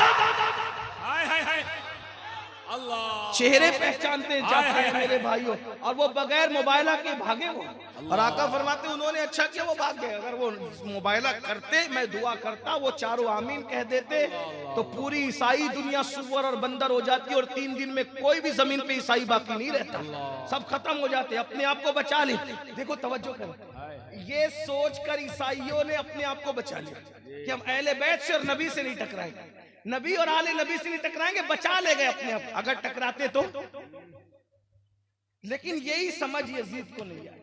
Speaker 1: चेहरे पहचानते जाते हैं मेरे भाइयों, और वो बगैर मोबाइला के भागे वो। और आका फरमाते उन्होंने अच्छा किया वो भाग गए, अगर वो मोबाइला करते मैं दुआ करता वो चारों आमीन कह देते तो पूरी ईसाई दुनिया सुअर और बंदर हो जाती और 3 दिन में कोई भी जमीन पे ईसाई बाकी नहीं रहता, सब खत्म हो जाते, अपने आप को बचा ले। देखो तवज्जो कर, ये सोचकर ईसाइयों ने अपने आप को बचा लिया कि हम अहले बैत से और नबी से नहीं टकराएंगे, नबी और आले नबी से नहीं टकराएंगे, बचा ले गए अपने आप, अगर टकराते तो। लेकिन यही समझ यजीद को नहीं आई,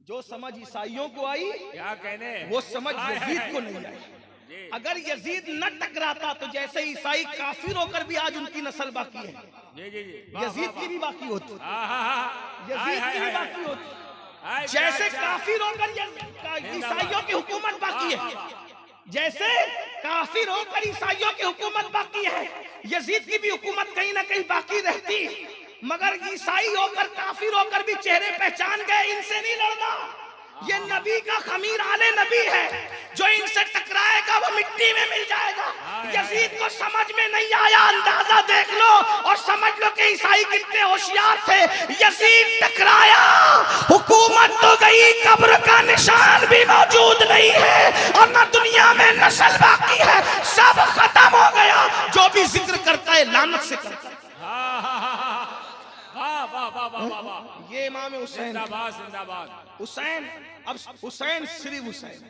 Speaker 1: जो समझ ईसाइयों को आई
Speaker 3: क्या कहने,
Speaker 1: वो समझ यजीद को नहीं आई। अगर यजीद न टकराता तो जैसे ईसाई काफिर होकर भी आज उनकी नस्ल बाकी है, यजीद की भी बाकी होती, यजीद की भी बाकी होती, जैसे काफिर होकर ईसाइयों की हुकूमत बाकी है, जैसे काफिर होकर ईसाइयों की हुकूमत बाकी है, यजीद की भी हुकूमत कहीं ना कहीं बाकी रहती। मगर ईसाई होकर काफिर होकर भी चेहरे पहचान गए, इनसे नहीं लड़ना, ये नबी का खमीर आले नबी है, जो इनसे टकराएगा वो मिट्टी में मिल जाएगा। यजीद को समझ में नहीं आया, अंदाजा देख लो और समझ लो कि ईसाई कितने होशियार थे। यजीद टकराया, हुकूमत तो गई, कब्र का निशान भी मौजूद नहीं है और न दुनिया में नस्ल बाकी है, सब खत्म हो गया। जो भी जिक्र करता है लानत से करता है। ये इमाम हुसैन,
Speaker 3: जिंदाबाद
Speaker 1: हुसैन, अब हुसैन सिर्फ हुसैन,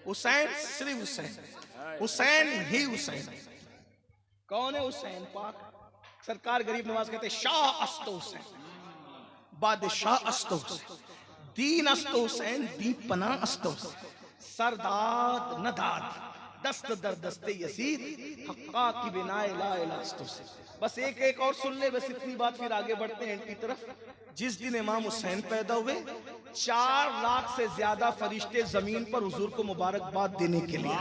Speaker 1: हुसैन सिर्फ हुसैन, हुसैन ही हुसैन। कौन है हुसैन पाक? सरकार गरीब नवाज कहते शाह अस्तो हुसैन, बादशाह अस्तो हुसैन, दीन अस्तो हुसैन, दीप पना अस्तो हुसैन, सरदाद नदाद, दस्त दर दस्ते यजीद, हक्का की बिनाए ला इला अस्तो हुसैन। बस एक और सुन ले, बस इतनी बात, फिर आगे बढ़ते हैं इनकी तरफ। जिस दिन इमाम हुसैन पैदा हुए 4 लाख से ज्यादा फरिश्ते जमीन पर हुजूर को मुबारकबाद देने के लिए,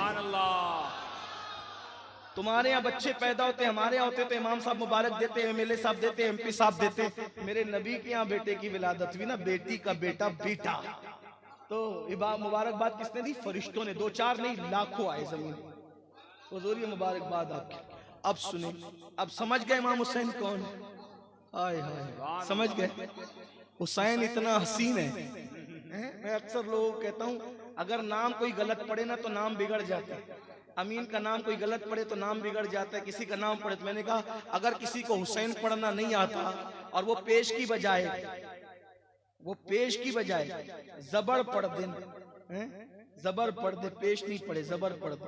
Speaker 1: तुम्हारे यहाँ बच्चे पैदा होते, हमारे यहाँ होते तो इमाम साहब मुबारक देते, एमएलए साहब देते, एमपी साहब देते। मेरे नबी के यहाँ बेटे की विलादत हुई ना, बेटी का बेटा बेटा, तो मुबारकबाद किसने दी? फरिश्तों ने। 2-4 नहीं, लाखों आए जमीन। हुजूर मुबारकबाद आपकी। अब सुने, अब समझ गए इमाम हुसैन कौन है? हाय हाय, समझ गए। हुसैन इतना हसीन है। मैं अक्सर लोगों को कहता हूँ, अगर नाम कोई गलत पड़े ना तो नाम बिगड़ जाता है। अमीन का नाम कोई गलत पड़े तो नाम बिगड़ जाता है, किसी का नाम पड़े तो मैंने कहा अगर किसी को हुसैन पढ़ना नहीं आता और वो पेश की बजाय जबर पढ़ दे, जबर पढ़ दे, पेश नहीं पढ़े, जबर पढ़ दे,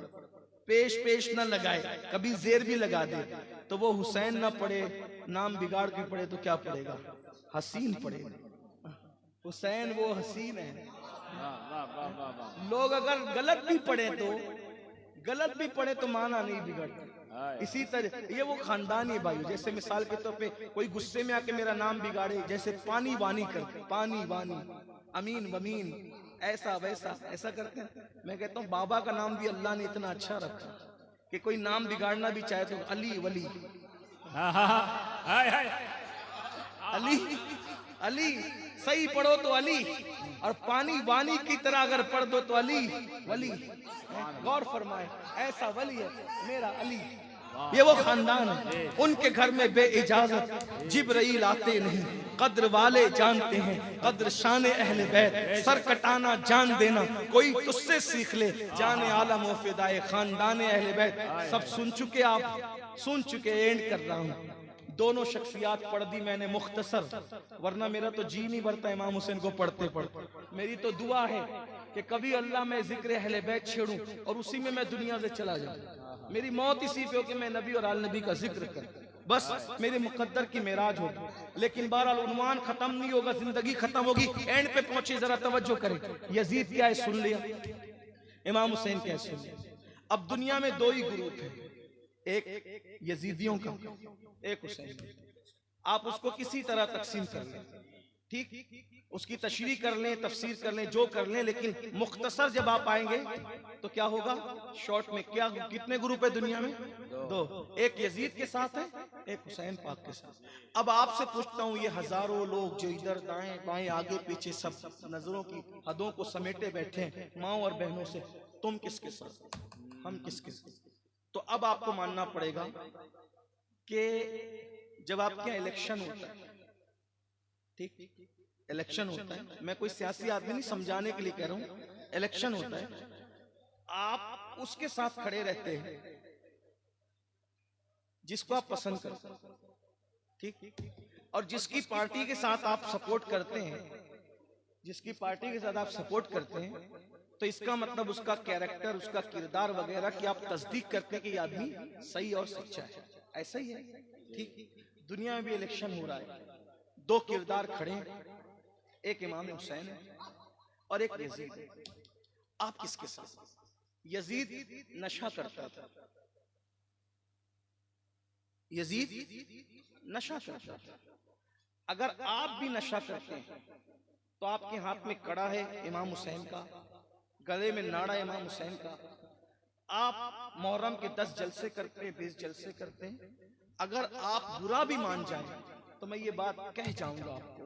Speaker 1: पेश ना लगाए, कभी जेर भी लगा दे, तो वो हुसैन ना पढ़े, नाम बिगाड़ के पढ़े तो क्या पढ़ेगा? हसीन पढ़े। हुसैन वो हसीन है। लोग अगर गलत भी पढ़े तो माना नहीं बिगड़ता। इसी तरह ये वो खानदान है भाई। जैसे मिसाल के तौर पे कोई गुस्से में आके मेरा नाम बिगाड़े, जैसे पानी वानी करते, पानी वानी, अमीन वमीन, ऐसा वैसा ऐसा करते हैं। मैं कहता हूँ बाबा का नाम भी अल्लाह ने इतना अच्छा रखा कि कोई नाम बिगाड़ना भी चाहे तो अली वली, अली अली सही पढ़ो तो अली, और पानी वानी की तरह अगर पढ़ दो तो अली वली। गौर फरमाए, ऐसा वली है मेरा अली। ये वो खानदान है। उनके घर में बे इजाजत जिब्राइल आते नहीं, कद्र वाले जानते हैं, कद्र शान अहले बैत, सर कटाना जान देना कोई तुझसे सीख ले, जाने आलम व फिदाए खानदान अहले बैत। सब सुन चुके, आप सुन चुके, एंड कर रहा हूँ। दोनों शख्सियात पढ़ दी मैंने मुख्तसर, वरना मेरा तो जी नहीं भरता इमाम हुसैन को पढ़ते पढ़ते। मेरी तो दुआ है कि कभी अल्लाह मैं जिक्र अहले बैत छेड़ूं और उसी में मैं दुनिया से चला जाऊं। मेरी मौत इसी पे हो कि मैं नबी और आल नबी का जिक्र कर, बस मेरे मुकद्दर की मेराज होगी। लेकिन बहरहाल उन्वान खत्म नहीं होगा, जिंदगी खत्म होगी, एंड पे पहुंचे, जरा तवज्जो करें। यजीद क्या है सुन लिया, इमाम हुसैन क्या है सुन लिया। अब दुनिया में 2 ही ग्रुप है, एक यजीदियों का, एक हुसैन। आप उसको किसी तरह तकसीम कर लें, ठीक, उसकी तशरीह कर लें, तफसीर कर लें, जो कर लें, लेकिन मुख्तसर जब आप आएंगे तो क्या होगा? शॉर्ट में क्या, कितने ग्रुप है दुनिया में? 2। एक यजीद के साथ है, एक हुसैन पाक के साथ। अब आपसे पूछता हूँ, ये हजारों लोग जो इधर दाएं बाएं आगे पीछे सब नजरों की हदों को समेटे बैठे हैं, माओ और बहनों से, तुम किसके साथ, हम किसके साथ? तो अब आपको मानना पड़ेगा कि जब आपके यहाँ इलेक्शन होता है, ठीक, इलेक्शन होता है, मैं कोई सियासी आदमी नहीं, समझाने के लिए कह रहा हूं, इलेक्शन होता है, आप उसके साथ खड़े रहते हैं जिसको आप पसंद करते हैं, ठीक, और जिसकी पार्टी के साथ आप सपोर्ट करते हैं, जिसकी पार्टी के साथ आप सपोर्ट करते हैं, तो इसका मतलब उसका कैरेक्टर, उसका किरदार वगैरह की आप तस्दीक करते हैं कि ये आदमी सही और सच्चा है। ऐसा ही है, ठीक। दुनिया में भी इलेक्शन हो रहा है, 2 किरदार खड़े हैं, एक इमाम हुसैन है और एक यजीद है। आप किसके साथ? यजीद नशा करता था, यजीद नशा करता था। अगर आप भी नशा करते हैं तो आपके हाथ में कड़ा है इमाम हुसैन का, गले में नाड़ा इमाम हुसैन का, आप मुहर्रम के 10 जलसे करते हैं, 20 जलसे करते हैं। अगर आप बुरा भी मान जाए तो मैं ये बात कह जाऊंगा आपको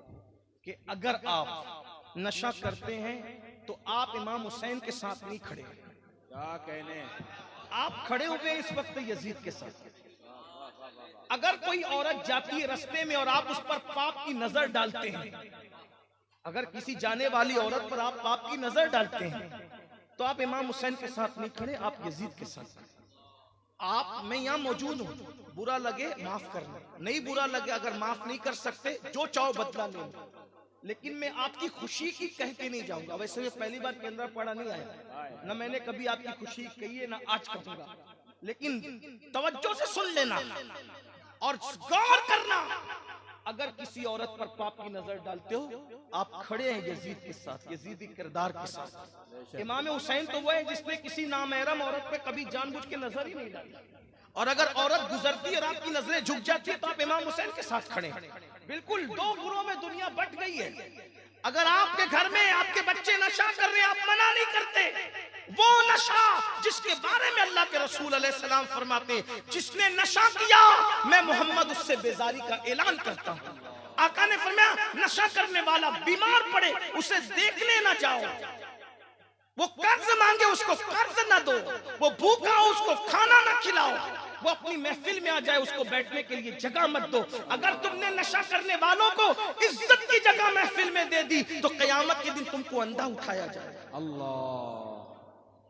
Speaker 1: कि अगर आप नशा करते हैं तो आप इमाम हुसैन के साथ नहीं खड़े,
Speaker 3: क्या कहने,
Speaker 1: आप खड़े हुए इस वक्त यजीद के साथ। अगर कोई औरत जाती है रास्ते में और आप उस पर पाप की नजर डालते हैं, अगर किसी जाने वाली औरत पर आप पाप की नजर डालते हैं तो आप इमाम हुसैन के साथ नहीं खड़े, आप यजीद के साथ। आप, मैं यहाँ मौजूद हूँ, बुरा लगे माफ करना, नहीं बुरा लगे अगर माफ नहीं कर सकते जो चाहो बदला लेना, लेकिन मैं आपकी खुशी की कह के नहीं जाऊंगा। वैसे मैं पहली बार केंद्र पड़ा नहीं आया, न मैंने कभी आपकी खुशी कही है ना आज कहूंगा, लेकिन तवज्जो से सुन लेना और गौर करना। अगर किसी औरत पर पाप की नजर डालते हो, आप खड़े हैं यजीद के साथ, यजीदी किरदार के साथ। इमाम हुसैन तो वो है जिसने किसी नामहरम औरत पे कभी जानबूझ के नजर ही नहीं डाली, और अगर औरत गुजरती है और आपकी नजरें झुक जाती है तो आप इमाम हुसैन के साथ खड़े हैं। बिल्कुल 2 गुरों में दुनिया बट गई है। अगर आपके घर में आपके बच्चे नशा कर रहे हैं, आप मना नहीं करते, वो नशा जिसके बारे में अल्लाह के रसूल अलैहिस्सलाम फरमाते, जिसने नशा किया मैं मोहम्मद उससे बेजारी का ऐलान करता हूं। आका ने फरमाया नशा करने वाला बीमार पड़े उसे देखने ना जाओ, वो कर्ज मांगे उसको कर्ज ना दो, वो भूखा हो उसको खाना ना खिलाओ, वो अपनी महफिल में आ जाए उसको बैठने के लिए जगह मत दो। अगर तुमने नशा करने वालों को इज्जत की जगह महफिल में दे दी तो कयामत के दिन तुमको अंधा उठाया जाए।
Speaker 3: अल्लाह,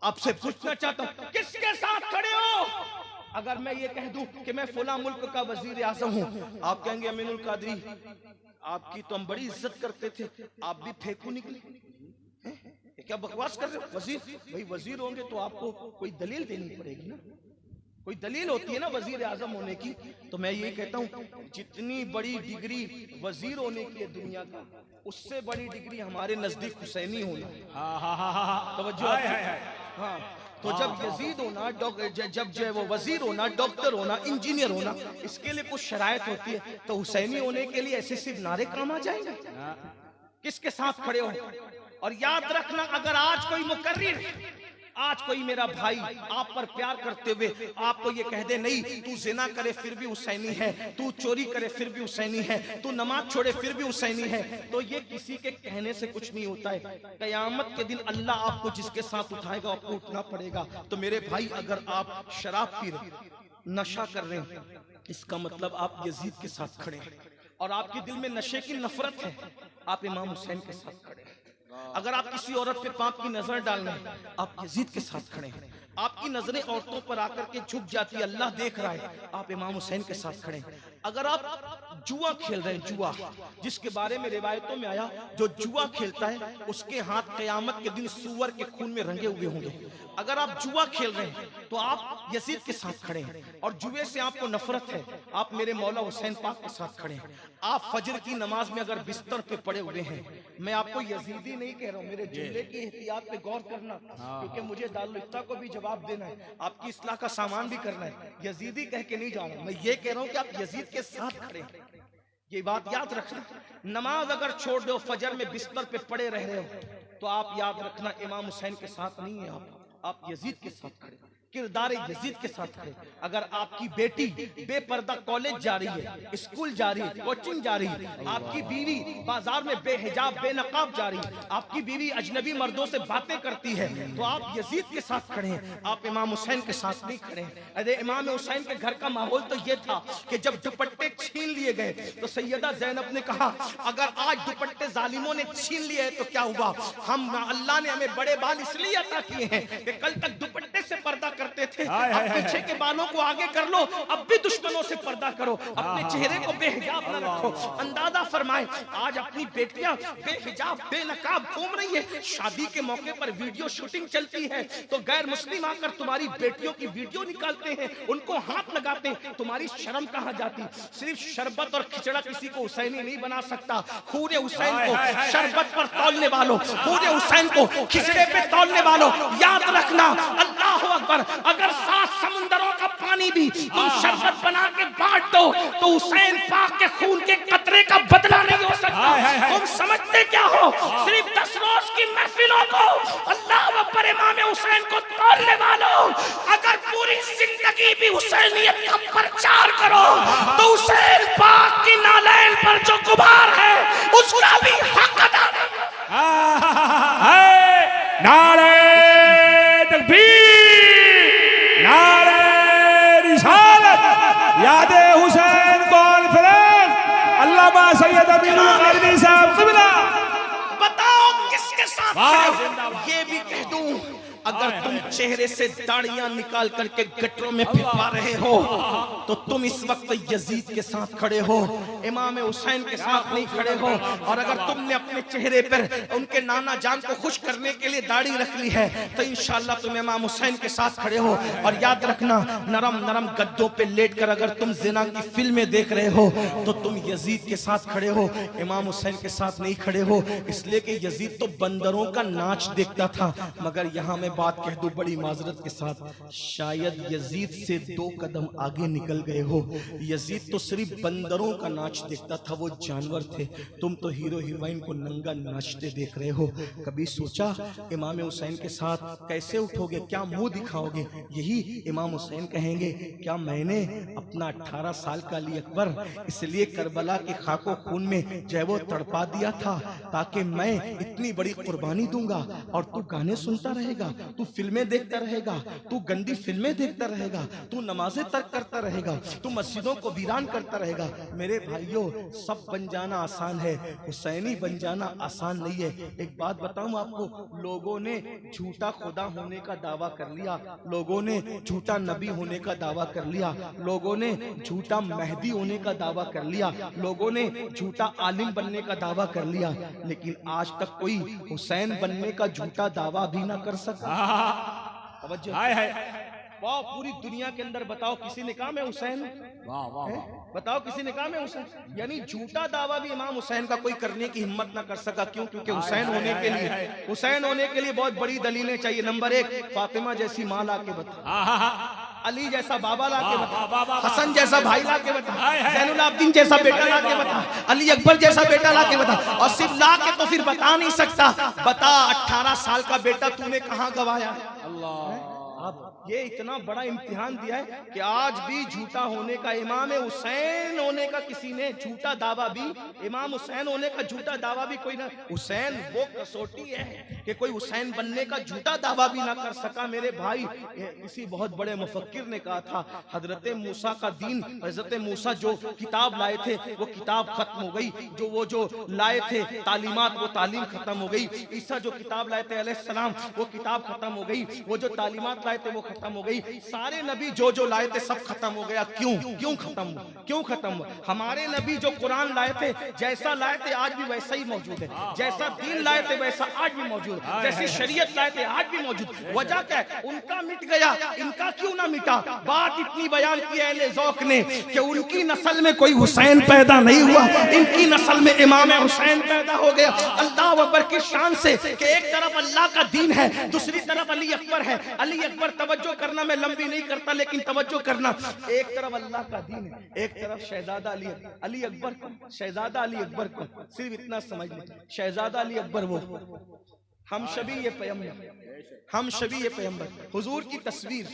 Speaker 1: आपसे पूछना चाहता हूं किसके साथ खड़े हो? अगर मैं ये कह दूं कि मैं फला मुल्क का वजीर आजम हूं, आप कहेंगे अमीनुल कादरी आपकी तो हम बड़ी इज्जत करते थे, आप भी फेंकू निकले, क्या बकवास कर रहे हो? वजीर भाई वजीर होंगे तो आपको कोई दलील देनी पड़ेगी ना, कोई दलील होती है ना वजीर आजम होने की। तो मैं ये कहता हूँ जितनी बड़ी डिग्री वजीर होने की है दुनिया का, उससे बड़ी डिग्री हमारे नजदीक हुसैनी होना है। तवज्जो है। हाँ, तो जब यजीद होना, जब जो है वो वजीर होना, डॉक्टर होना, इंजीनियर होना, इसके लिए कुछ शरायत होती है, तो हुसैनी होने के लिए ऐसे सिर्फ नारे काम आ जाएंगे? किसके साथ खड़े हो? और याद रखना अगर आज कोई मुकर्रिर, आज कोई मेरा भाई आप पर प्यार करते हुए आपको ये कह दे नहीं तू जिना करे फिर भी हुसैनी है, तू चोरी करे फिर भी हुसैनी है, तू नमाज छोड़े फिर भी हुसैनी है, तो ये किसी के कहने से कुछ नहीं होता है। कयामत के दिन अल्लाह आपको जिसके साथ उठाएगा आपको उठना पड़ेगा। तो मेरे भाई अगर आप शराब पी रहे, नशा कर रहे हैं, इसका मतलब आप यजीद के साथ खड़े हैं और आपके दिल में नशे की नफरत है, आप इमाम हुसैन के साथ खड़े हैं। अगर आप किसी औरत पे पाप की नजर डालना है, आप यजीद के साथ खड़े हैं। आपकी नजरें औरतों पर आकर के झुक जाती है, अल्लाह देख रहा है, आप इमाम हुसैन के साथ खड़े हैं। अगर आप जुआ खेल रहे हैं, जुआ जिसके बारे में रिवायतों में आया जो जुआ खेलता है उसके हाथ कयामत के दिन सूअर के खून में रंगे हुए होंगे। अगर आप जुआ खेल रहे हैं तो आप यजीद के साथ खड़े हैं और जुए से आपको नफरत है, आप मेरे मौला हुसैन पाक के साथ खड़े हैं। आप फजर की नमाज में अगर बिस्तर पे पड़े हुए हैं, मैं आपको यजीदी नहीं कह रहा हूँ, मेरे जुमले की एहतियात पे गौर करना, क्योंकि मुझे दारुल इफ्ता को भी जवाब देना है, आपकी इस्लाह का सामान भी करना है। यजीदी कह के नहीं जा रहा, मैं ये कह रहा हूँ कि आप यजीद के साथ खड़े हैं, ये बात याद रखना। नमाज अगर छोड़ दो, फजर में बिस्तर पे पड़े रह रहे हो, तो आप याद रखना इमाम हुसैन के साथ नहीं है, आप यजीद के साथ खड़े, किरदार यजीद के साथ खड़े। अगर आपकी बेटी बेपर्दा कॉलेज जा रही है, स्कूल जा रही है, कोचिंग जा रही है, आपकी बीवी बाजार में बेहिजाब बेनकाब जा रही है, आपकी बीवी अजनबी मर्दों से बातें करती है, तो आप यजीद के साथ खड़े हैं, आप इमाम हुसैन के साथ नहीं खड़े हैं। अरे इमाम हुसैन के घर का माहौल तो ये था कि जब दुपट्टे छीन लिए गए तो सैयदा ज़ैनब ने कहा अगर आज दुपट्टे जालिमों ने छीन लिए हैं तो क्या हुआ, हम अल्लाह ने हमें बड़े बाल इसलिए अता किए हैं कि कल तक दुपट्टे से पर्दा करते थे, अब पीछे के बालों को आगे कर लो, अब भी दुश्मनों से पर्दा करो, अपने चेहरे को बेहिजाब न रखो। अंदाजा फरमाए आज अपनी बेटियां बेहिजाब बेनकाब घूम रही है, शादी के मौके पर वीडियो शूटिंग चलती है तो गैर मुस्लिम आकर तुम्हारी बेटियों की वीडियो निकालते हैं, उनको हाथ लगाते हैं, तुम्हारी शर्म कहां जाती? सिर्फ शरबत और खिचड़ा किसी को हुसैनी नहीं बना सकता। खून हुसैन को शरबत पर तौलने वालों, खून हुसैन को खिचड़े पे तौलने वालों, याद रखना अल्लाह अकबर, अगर 7 समुंदरों का पानी भी तुम शरबत बना के बांट दो तो हुसैन पाक के खून के कतरे का बदला नहीं हो सकता। तुम समझते क्या हो? सिर्फ 10 रोज की महफिलों को अल्लाह अकबर इमाम हुसैन को तोड़ने वालों, अगर पूरी जिंदगी भी हुसैनियत का प्रचार करो तो हुसैन पाक की नालैन पर जो गुबार है उसका भी हक अदा
Speaker 3: नारे तकबीर, नारे रिसालत, यादे हुसैन कॉन्फ्रेंस, अल्लामा सैयद अमीनुल कादरी साहब क़िबला।
Speaker 1: बताओ किसके साथ खड़े हो? ये भी कह दूं अगर तुम चेहरे से दाढ़ियां निकाल करके गटरों में फिरवा रहे हो तो तुम इस वक्त यजीद के साथ खड़े हो, इमाम हुसैन के साथ नहीं खड़े हो। और अगर तुमने अपने चेहरे पर उनके नाना जान को खुश करने के लिए दाढ़ी रख ली है तो इंशाअल्लाह तुम इमाम हुसैन के साथ खड़े हो। और याद रखना नरम नरम गद्दों पे लेटकर अगर तुम जिना की फिल्में देख रहे हो तो तुम यजीद के साथ खड़े हो, इमाम हुसैन के साथ नहीं खड़े हो। इसलिए कि यजीद तो बंदरों का नाच देखता था, मगर यहाँ मैं मैं बात कह दूं बड़ी माजरत के साथ, शायद यजीद से 2 कदम आगे निकल गए हो। यजीद तो सिर्फ बंदरों का नाच देखता था, वो जानवर थे। तुम तो हीरो हीरोइन को नंगा नाचते देख रहे हो। कभी सोचा इमाम हुसैन के साथ कैसे उठोगे, क्या मुंह दिखाओगे? यही इमाम हुसैन कहेंगे, क्या मैंने अपना 18 साल का अली अकबर इसलिए करबला के खाको खून में जो है वो तड़पा दिया था ताकि मैं इतनी बड़ी कुर्बानी दूंगा, और तू गाने सुनता रहेगा, तू फिल्में देखता रहेगा, तू गंदी फिल्में देखता रहेगा, तू नमाजें तर्क करता रहेगा, तू मस्जिदों को वीरान करता रहेगा। मेरे भाइयों, सब बन जाना आसान है, हुसैनी बन जाना आसान नहीं है। एक बात बताऊं आपको, लोगों ने झूठा खुदा होने का दावा कर लिया, लोगों ने झूठा नबी होने का दावा कर लिया, लोगों ने झूठा मेहदी होने का दावा कर लिया, लोगों ने झूठा आलिम बनने का दावा कर लिया, लेकिन आज तक कोई हुसैन बनने का झूठा दावा भी ना कर सका। तवज्जो।
Speaker 3: हाय हाय
Speaker 1: वाह, पूरी दुनिया के अंदर बताओ किसी ने कहा मैं हुसैन हूं?
Speaker 3: वाह वाह
Speaker 1: हैं?
Speaker 3: वाह।
Speaker 1: बताओ किसी ने कहा मैं हुसैन? यानी झूठा दावा भी इमाम हुसैन का कोई करने की हिम्मत ना कर सका। क्यों? क्योंकि हुसैन होने के लिए, हुसैन होने के लिए बहुत बड़ी दलीलें चाहिए। नंबर 1, फातिमा जैसी माँ ला के बता, अली जैसा बाबा ला के बता, हसन जैसा भाई ला के बता, ज़ैनुल आबिदीन जैसा बेटा ला के बता, अली अकबर जैसा बेटा ला के बता। और सिर्फ ला के तो फिर बता नहीं सकता, बता 18 साल का बेटा तूने कहाँ गवाया? अब ये इतना बड़ा इम्तिहान दिया है कि आज भी झूठा होने का, इमाम हुसैन होने का किसी ने झूठा दावा भी, इमाम हुसैन होने का झूठा दावा भी कोई ना, हुसैन वो कसौटी है कि कोई हुसैन बनने का झूठा दावा भी ना कर सका। मेरे भाई, किसी बहुत बड़े मुफक्किर ने कहा था, हजरत मूसा का दीन, हजरत मूसा जो किताब लाए थे वो किताब खत्म हो गई, जो लाए थे तालीमात वो तालीम खत्म हो गई। ईसा जो किताब लाए थे अलैहिस्सलाम वो किताब खत्म हो गई, वो जो तालीमात लाए थे वो खत्म हो गई। सारे नबी जो लाए थे सब खत्म हो गया। क्यों खत्म हुआ? क्यों खत्म हुआ? हमारे नबी जो कुरान लाए थे, जैसा लाए थे आज भी वैसा ही मौजूद है, जैसा दीन लाए थे वैसा आज भी मौजूद है, जैसी शरीयत लाए थे आज भी मौजूद। वजह क्या है? उनका मिट गया, इनका क्यों ना मिटा? बात इतनी बयान की अहले ज़ौक़ ने कि उनकी नस्ल में कोई हुसैन पैदा नहीं हुआ, इनकी नस्ल में इमाम हुसैन पैदा हो गया। अल्लाह अकबर की शान से कि एक तरफ अल्लाह का दीन है, दूसरी तरफ अली अकबर है। अली अकबर, तवज्जो करना, मैं लंबी नहीं करता लेकिन तवज्जो करना, एक तरफ अल्लाह का दीन है, एक तरफ शहजादा अली अकबर को, शहजादा अली अकबर को सिर्फ इतना समझ लीजिए, शहजादा अली अकबर वो हम शबी ये पैगंबर, हम शबी ये पैगंबर, हुजूर की तस्वीर,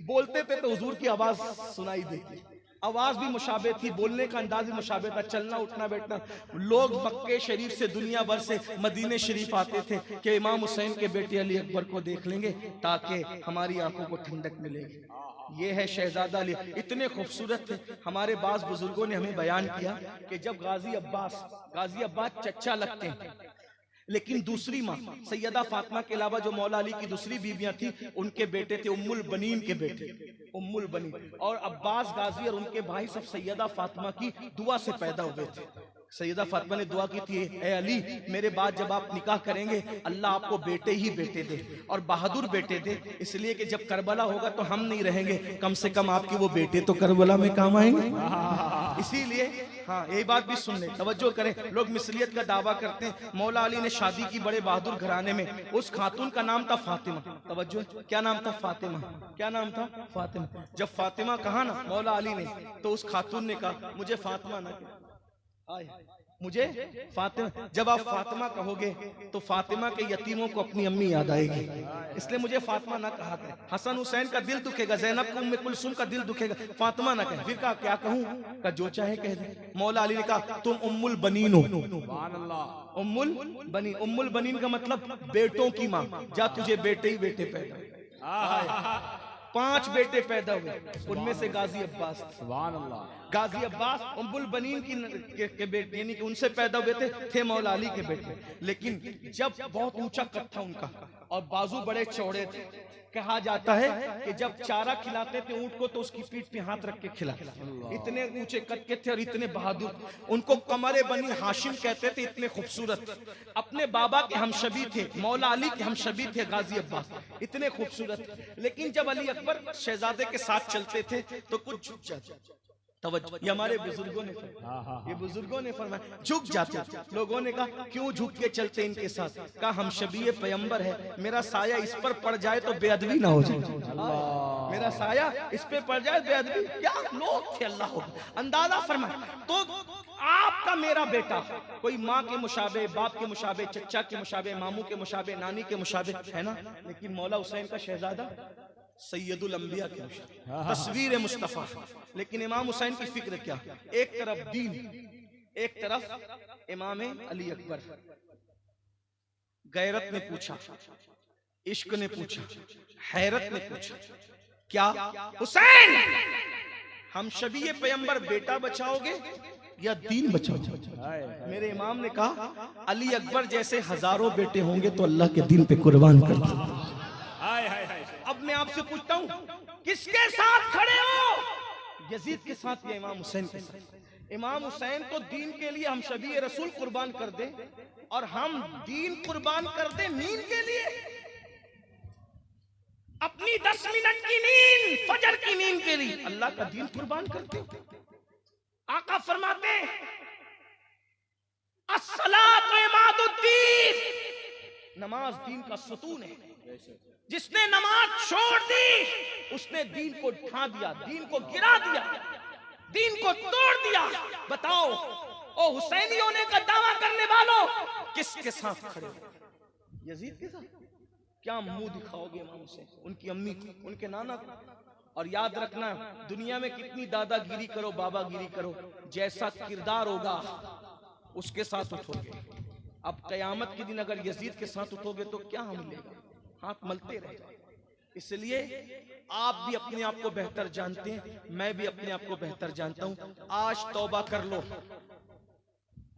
Speaker 1: बोलते थे तो हुजूर की आवाज सुनाई देती, आवाज भी मुशाबे थी, बोलने का अंदाज भी मुशाबे था, चलना उठना बैठना। लोग मक्के शरीफ से, दुनिया भर से मदीने शरीफ आते थे कि इमाम हुसैन के बेटे अली अकबर को देख लेंगे ताकि हमारी आंखों को ठंडक मिलेगी। ये है शहजादा अली, इतने खूबसूरत थे। हमारे बाज बुजुर्गों ने हमें बयान किया कि जब गाजी अब्बास चच्चा लगते हैं, लेकिन दूसरी माँ सैयदा फातिमा के अलावा जो मौला अली की दूसरी बीबियां थी, उनके बेटे थे उम्मुल बनीन के बेटे, उम्मुल बनीन। और अब्बास गाजी और उनके भाई सब सैयदा फातिमा की दुआ से पैदा हुए थे। सैयदा फातिमा ने दुआ की थी, ए अली, मेरे बाद जब आप निकाह करेंगे अल्लाह आपको बेटे ही बेटे दे, और बहादुर बेटे दे, इसलिए कि जब करबला होगा तो हम नहीं रहेंगे, कम से कम आपके वो बेटे तो करबला में काम आएंगे। इसीलिए हाँ, यही बात भी सुन ले, तवज्जो करें। लोग मिसलियत का दावा करते हैं। मौला अली ने शादी की बड़े बहादुर घराने में, उस खातून का नाम था फातिमा। तवज्जो, क्या नाम था? फातिमा। क्या नाम था? फातिमा। जब फातिमा कहा ना मौला अली ने, तो उस खातून ने कहा मुझे फातिमा ना कह, मुझे फातिमा। जब आप फातिमा कहोगे तो फातिमा के यतीमों को अपनी अम्मी याद आएगी, इसलिए मुझे फातिमा ना कहा था। हसन हुसैन का दिल दुखेगा, ज़ैनब को, उम्मे कुलसूम का दिल दुखेगा, फातिमा ना कहे। फिर कहा क्या कहूँ? का जो चाहे कह दे। मौला अली ने कहा तुम उम्मुल बनीन हो। उम्मुल बनीन, उम्मुल बनीन का मतलब बेटों की माँ। जा तुझे बेटे ही बेटे पैदा, 5 बेटे पैदा हुए, उनमें से गाजी अब्बास, गाजी अब्बास उम्मुल बनीन के बेटे, यानी कि उनसे पैदा हुए थे मौला अली के बेटे। लेकिन जब बहुत ऊंचा कद था उनका और बाजू बड़े चौड़े थे, कहा जाता है कि जब चारा खिलाते थे ऊंट को तो उसकी पीठ पे हाथ रख के खिलाते, इतने ऊंचे कद के थे और इतने बहादुर। उनको कमरे बनी हाशिम कहते थे, इतने खूबसूरत। अपने बाबा के हमशबी थे, मौला अली के हमशबी थे गाजी अब्बास, इतने खूबसूरत। लेकिन जब अली अकबर शहजादे के साथ चलते थे तो कुछ झुक जाते, तवज्जो, ये हमारे बुजुर्गों ने फरमाया, ये बुजुर्गों ने फरमाया झुक जाते। लोगों ने कहा क्यों झुक के चलते इनके साथ? कहा हम शबीए पैगंबर है, मेरा साया इस पर पड़ जाए तो बेअदबी ना हो जाए। मेरा साया इस पे पड़ जाए बेअदबी, क्या लोग थे अल्लाह। अंदाजा फरमाया। तो आपका मेरा बेटा कोई माँ के मुशाबे, बाप के मुशाबे, चचा के मुशाबे, मामू के मुशाबे, नानी के मुशाबे है ना, लेकिन मौला हुसैन का शहजादा सैयदुल अंबिया के मुशाबे, तस्वीर मुस्तफा। लेकिन इमाम हुसैन की फिक्र क्या, एक तरफ दीन, एक तरफ इमाम अली अकबर। गैरत ने पूछा, इश्क ने पूछा, हैरत ने पूछा, क्या हुसैन हम शबीए पैगंबर बेटा बचाओगे या दीन बचाओगे? मेरे इमाम ने कहा अली अकबर जैसे हजारों बेटे होंगे तो अल्लाह के दीन पे कुर्बान कर दो। अब मैं आपसे पूछता हूँ किसके साथ खड़े हो? यजीद के साथ या इमाम हुसैन के साथ? इमाम हुसैन को दीन के लिए हम शबीए रसूल कुर्बान कर दे और हम दीन कुर्बान कर दे नींद के लिए, अपनी 10 मिनट की नींद, फजर की नींद के लिए अल्लाह का दीन कुर्बान करते। आका फरमाते अस्सलातु इमादुद्दीन, नमाज दीन का सतून है। जिसने नमाज छोड़ दी उसने दीन को ढा दिया, दीन को गिरा दिया, दीन को तोड़ दिया। बताओ ओ हुसैनी होने का दावा करने वालों किसके साथ खड़े हो? यजीद के साथ? क्या मुंह दिखाओगे इमाम से, उनकी अम्मी को, उनके नाना को? और याद रखना दुनिया में कितनी दादागिरी करो, बाबागिरी करो, जैसा किरदार होगा उसके साथ उठोगे। अब कयामत के दिन अगर यजीद के साथ उठोगे तो क्या मिलेगा? हाथ मलते रह जाए। इसलिए आप भी अपने आप को बेहतर जानते हैं, मैं भी अपने आप को बेहतर जानता हूं। आज तौबा कर लो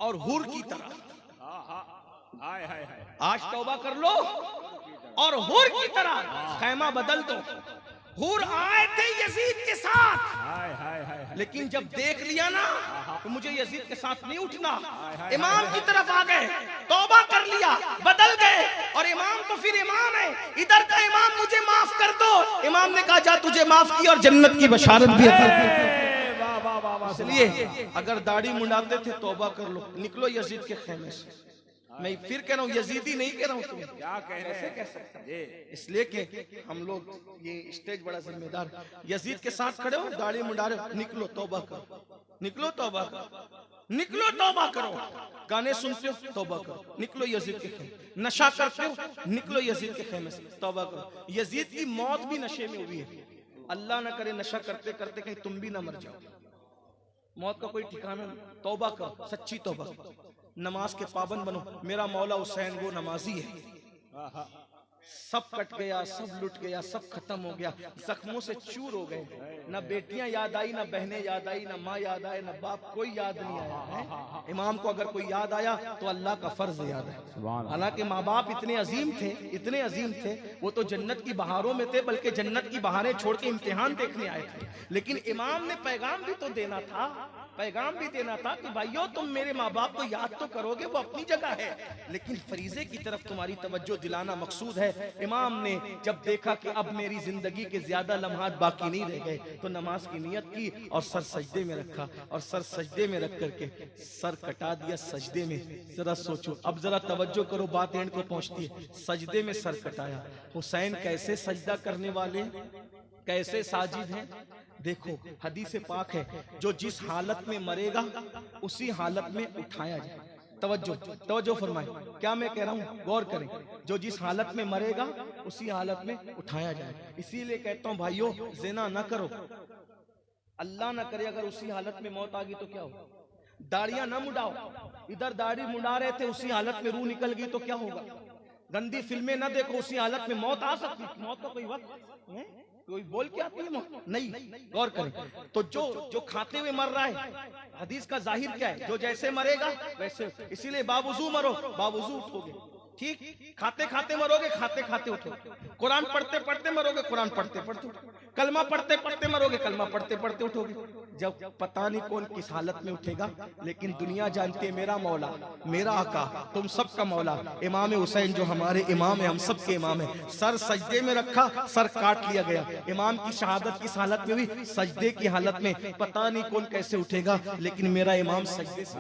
Speaker 1: और हुर की तरह, आज तौबा कर लो और हुर की तरह खैमा बदल दो। हुर आए थे यजीद के साथ, लेकिन जब देख लिया ना तो मुझे यजीद के साथ नहीं उठना, इमाम की तरफ आ गए, तौबा कर लिया, बदल गए। और इमाम तो फिर इमाम है, इधर का इमाम मुझे माफ कर दो। इमाम ने कहा जा तुझे माफ की और जन्नत की बशारत भी अता की। इसलिए अगर दाढ़ी मुंडाते थे तौबा कर लो, निकलो यजीद के खेमे से। मैं फिर कह रहा हूँ यजीदी नहीं कह रहा हूँ, तुम क्या कह रहे हैं? कह सकता हूँ इसलिए कि हम लोग ये स्टेज बड़ा जिम्मेदार। यजीद के साथ खड़े हो, दाढ़ी मुंडा रहे हो, निकलो तौबा करो, निकलो तौबा करो, निकलो तौबा करो। गाने सुनते हो तौबा करो, निकलो यजीद के खेमे। नशा करते हो, निकलो यजीद के खेमे से, तौबा करो। यजीद की मौत भी नशे में हुई है। अल्लाह ना करे नशा करते करते कहीं तुम भी ना मर जाओ, मौत का कोई ठिकाना नहीं। तौबा करो, सच्ची तौबा करो, नमाज के पाबंद बनो। मेरा मौला हुसैन वो नमाजी है। सब कट गया, सब लुट गया, सब खत्म हो गया, जख्मों से चूर हो गए। ना बेटियां याद आई, ना बहनें याद आई, ना माँ याद आए, ना बाप, कोई याद नहीं आया है। इमाम को अगर कोई याद आया तो अल्लाह का फर्ज याद है। हालांकि माँ बाप इतने अजीम थे, इतने अजीम थे, वो तो जन्नत की बहारों में थे, बल्कि जन्नत की बहारें छोड़ के इम्तिहान देखने आए थे। लेकिन इमाम ने पैगाम भी तो देना था, पैगाम भी देना था कि भाइयों तुम मेरे माँ बाप को याद तो करोगे, वो अपनी जगह है, लेकिन फरीजे की तरफ तुम्हारी तवज्जो दिलाना मकसूद है। इमाम ने जब देखा कि अब मेरी जिंदगी के ज्यादा लम्हात बाकी नहीं रह गए तो नमाज की नियत की और सर सजदे में रखा, और सर सजदे में रख करके सर कटा दिया सजदे में। जरा सोचो, अब जरा तवज्जो करो, बात एंड को पहुंचती है। सजदे में सर कटाया। हुसैन कैसे सजदा करने वाले, कैसे साजिद हैं? देखो हदीस पाक है, जो जिस हालत में मरेगा उसी हालत में उठाया जाए। तवज्जो तवज्जो फरमाए, क्या मैं कह रहा हूँ, गौर करें। जो जिस हालत में मरेगा उसी हालत में उठाया जाए। इसीलिए कहता हूँ भाइयों, ज़िना ना करो, अल्लाह ना करे अगर उसी हालत में मौत आ गई तो क्या हो। दाढ़ियां ना मुड़ाओ, इधर दाढ़ी मुड़ा रहे थे उसी हालत में रूह निकल गई तो क्या होगा। गंदी फिल्में ना देखो, उसी हालत में मौत आ सकती, मौत का कोई वक्त है? कोई बोल के आती है मौत? नहीं। गौर करें तो जो खाते हुए मर रहा है, हदीस का जाहिर क्या है, जो जैसे मरेगा वैसे। इसीलिए बावुजू मरो, बावुजू उठोगे, ठीक। खाते खाते मरोगे, खाते खाते उठोगे। कुरान पढ़ते पढ़ते मरोगे, कुरान पढ़ते पढ़ते उठोगे। कलमा पढ़ते पढ़ते मरोगे, कलमा पढ़ते पढ़ते उठोगे। जब पता नहीं कौन किस हालत में उठेगा, लेकिन दुनिया जानती है मेरा मौला, मेरा आका, तुम सबका मौला इमाम हुसैन जो हमारे इमाम है, हम सब के इमाम है, सर सजदे में रखा, सर काट लिया गया। इमाम की शहादत किस हालत में हुई? सजदे की हालत में। पता नहीं कौन कैसे उठेगा, लेकिन मेरा इमाम सजदे से,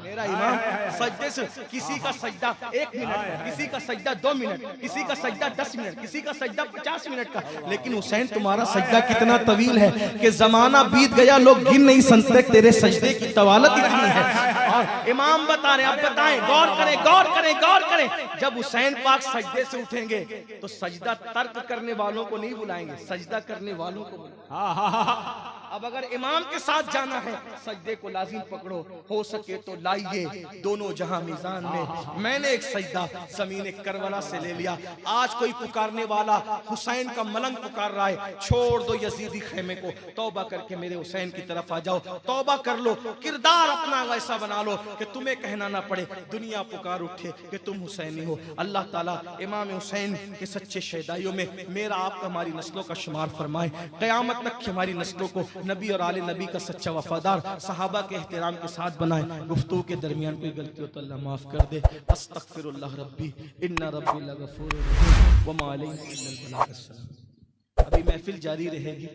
Speaker 1: मेरा इमाम सजदे से। किसी का सजदा 1 मिनट, किसी का सजदा 2 मिनट, किसी का सजदा 10 मिनट, किसी का सजदा 50 मिनट का, लेकिन हुसैन तुम्हारा सजदा कितना तवील है कि जमाना बीत गया, लोग गिन नहीं सकते तेरे सजदे की तवालत इतनी है। और इमाम बता रहे, आप बताएं, गौर करें, गौर करें, गौर करें, जब हुसैन पाक सजदे से उठेंगे तो सजदा तर्क करने वालों को नहीं बुलाएंगे, सजदा करने वालों को बुलाएंगे। अब अगर इमाम के साथ जाना है, सजदे को लाजिम पकड़ो, हो सके तो लाइए दोनों जहां मीजान में। मैंने एक सजदा जमीन करबला से ले लिया। आज कोई पुकारने वाला हुसैन का मलंग पुकार रहा है, छोड़ दो यजीदी खेमे को, तौबा करके मेरे हुसैन की तरफ आ जाओ, तौबा कर लो, किरदार अपना वैसा बना लो कि तुम्हें कहना ना पड़े, दुनिया पुकार उठे कि तुम हुसैनी हो। अल्लाह ताला इमाम हुसैन के सच्चे शहदाइयों में मेरा आपका, हमारी नस्लों का शुमार फरमाए, क़यामत तक की हमारी नस्लों को नबी और आले नबी का सच्चा वफादार, सहाबा के एहतराम के साथ बनाए। गुफ्तगू के दरमियान कोई गलती हो तो अल्लाह माफ कर दे। अस्तगफिरुल्लाह रब्बी इन्ना रब्बी लगफूरुर रहीम व मा अलैना इल्लल बलाग। अभी महफिल जारी रहेगी।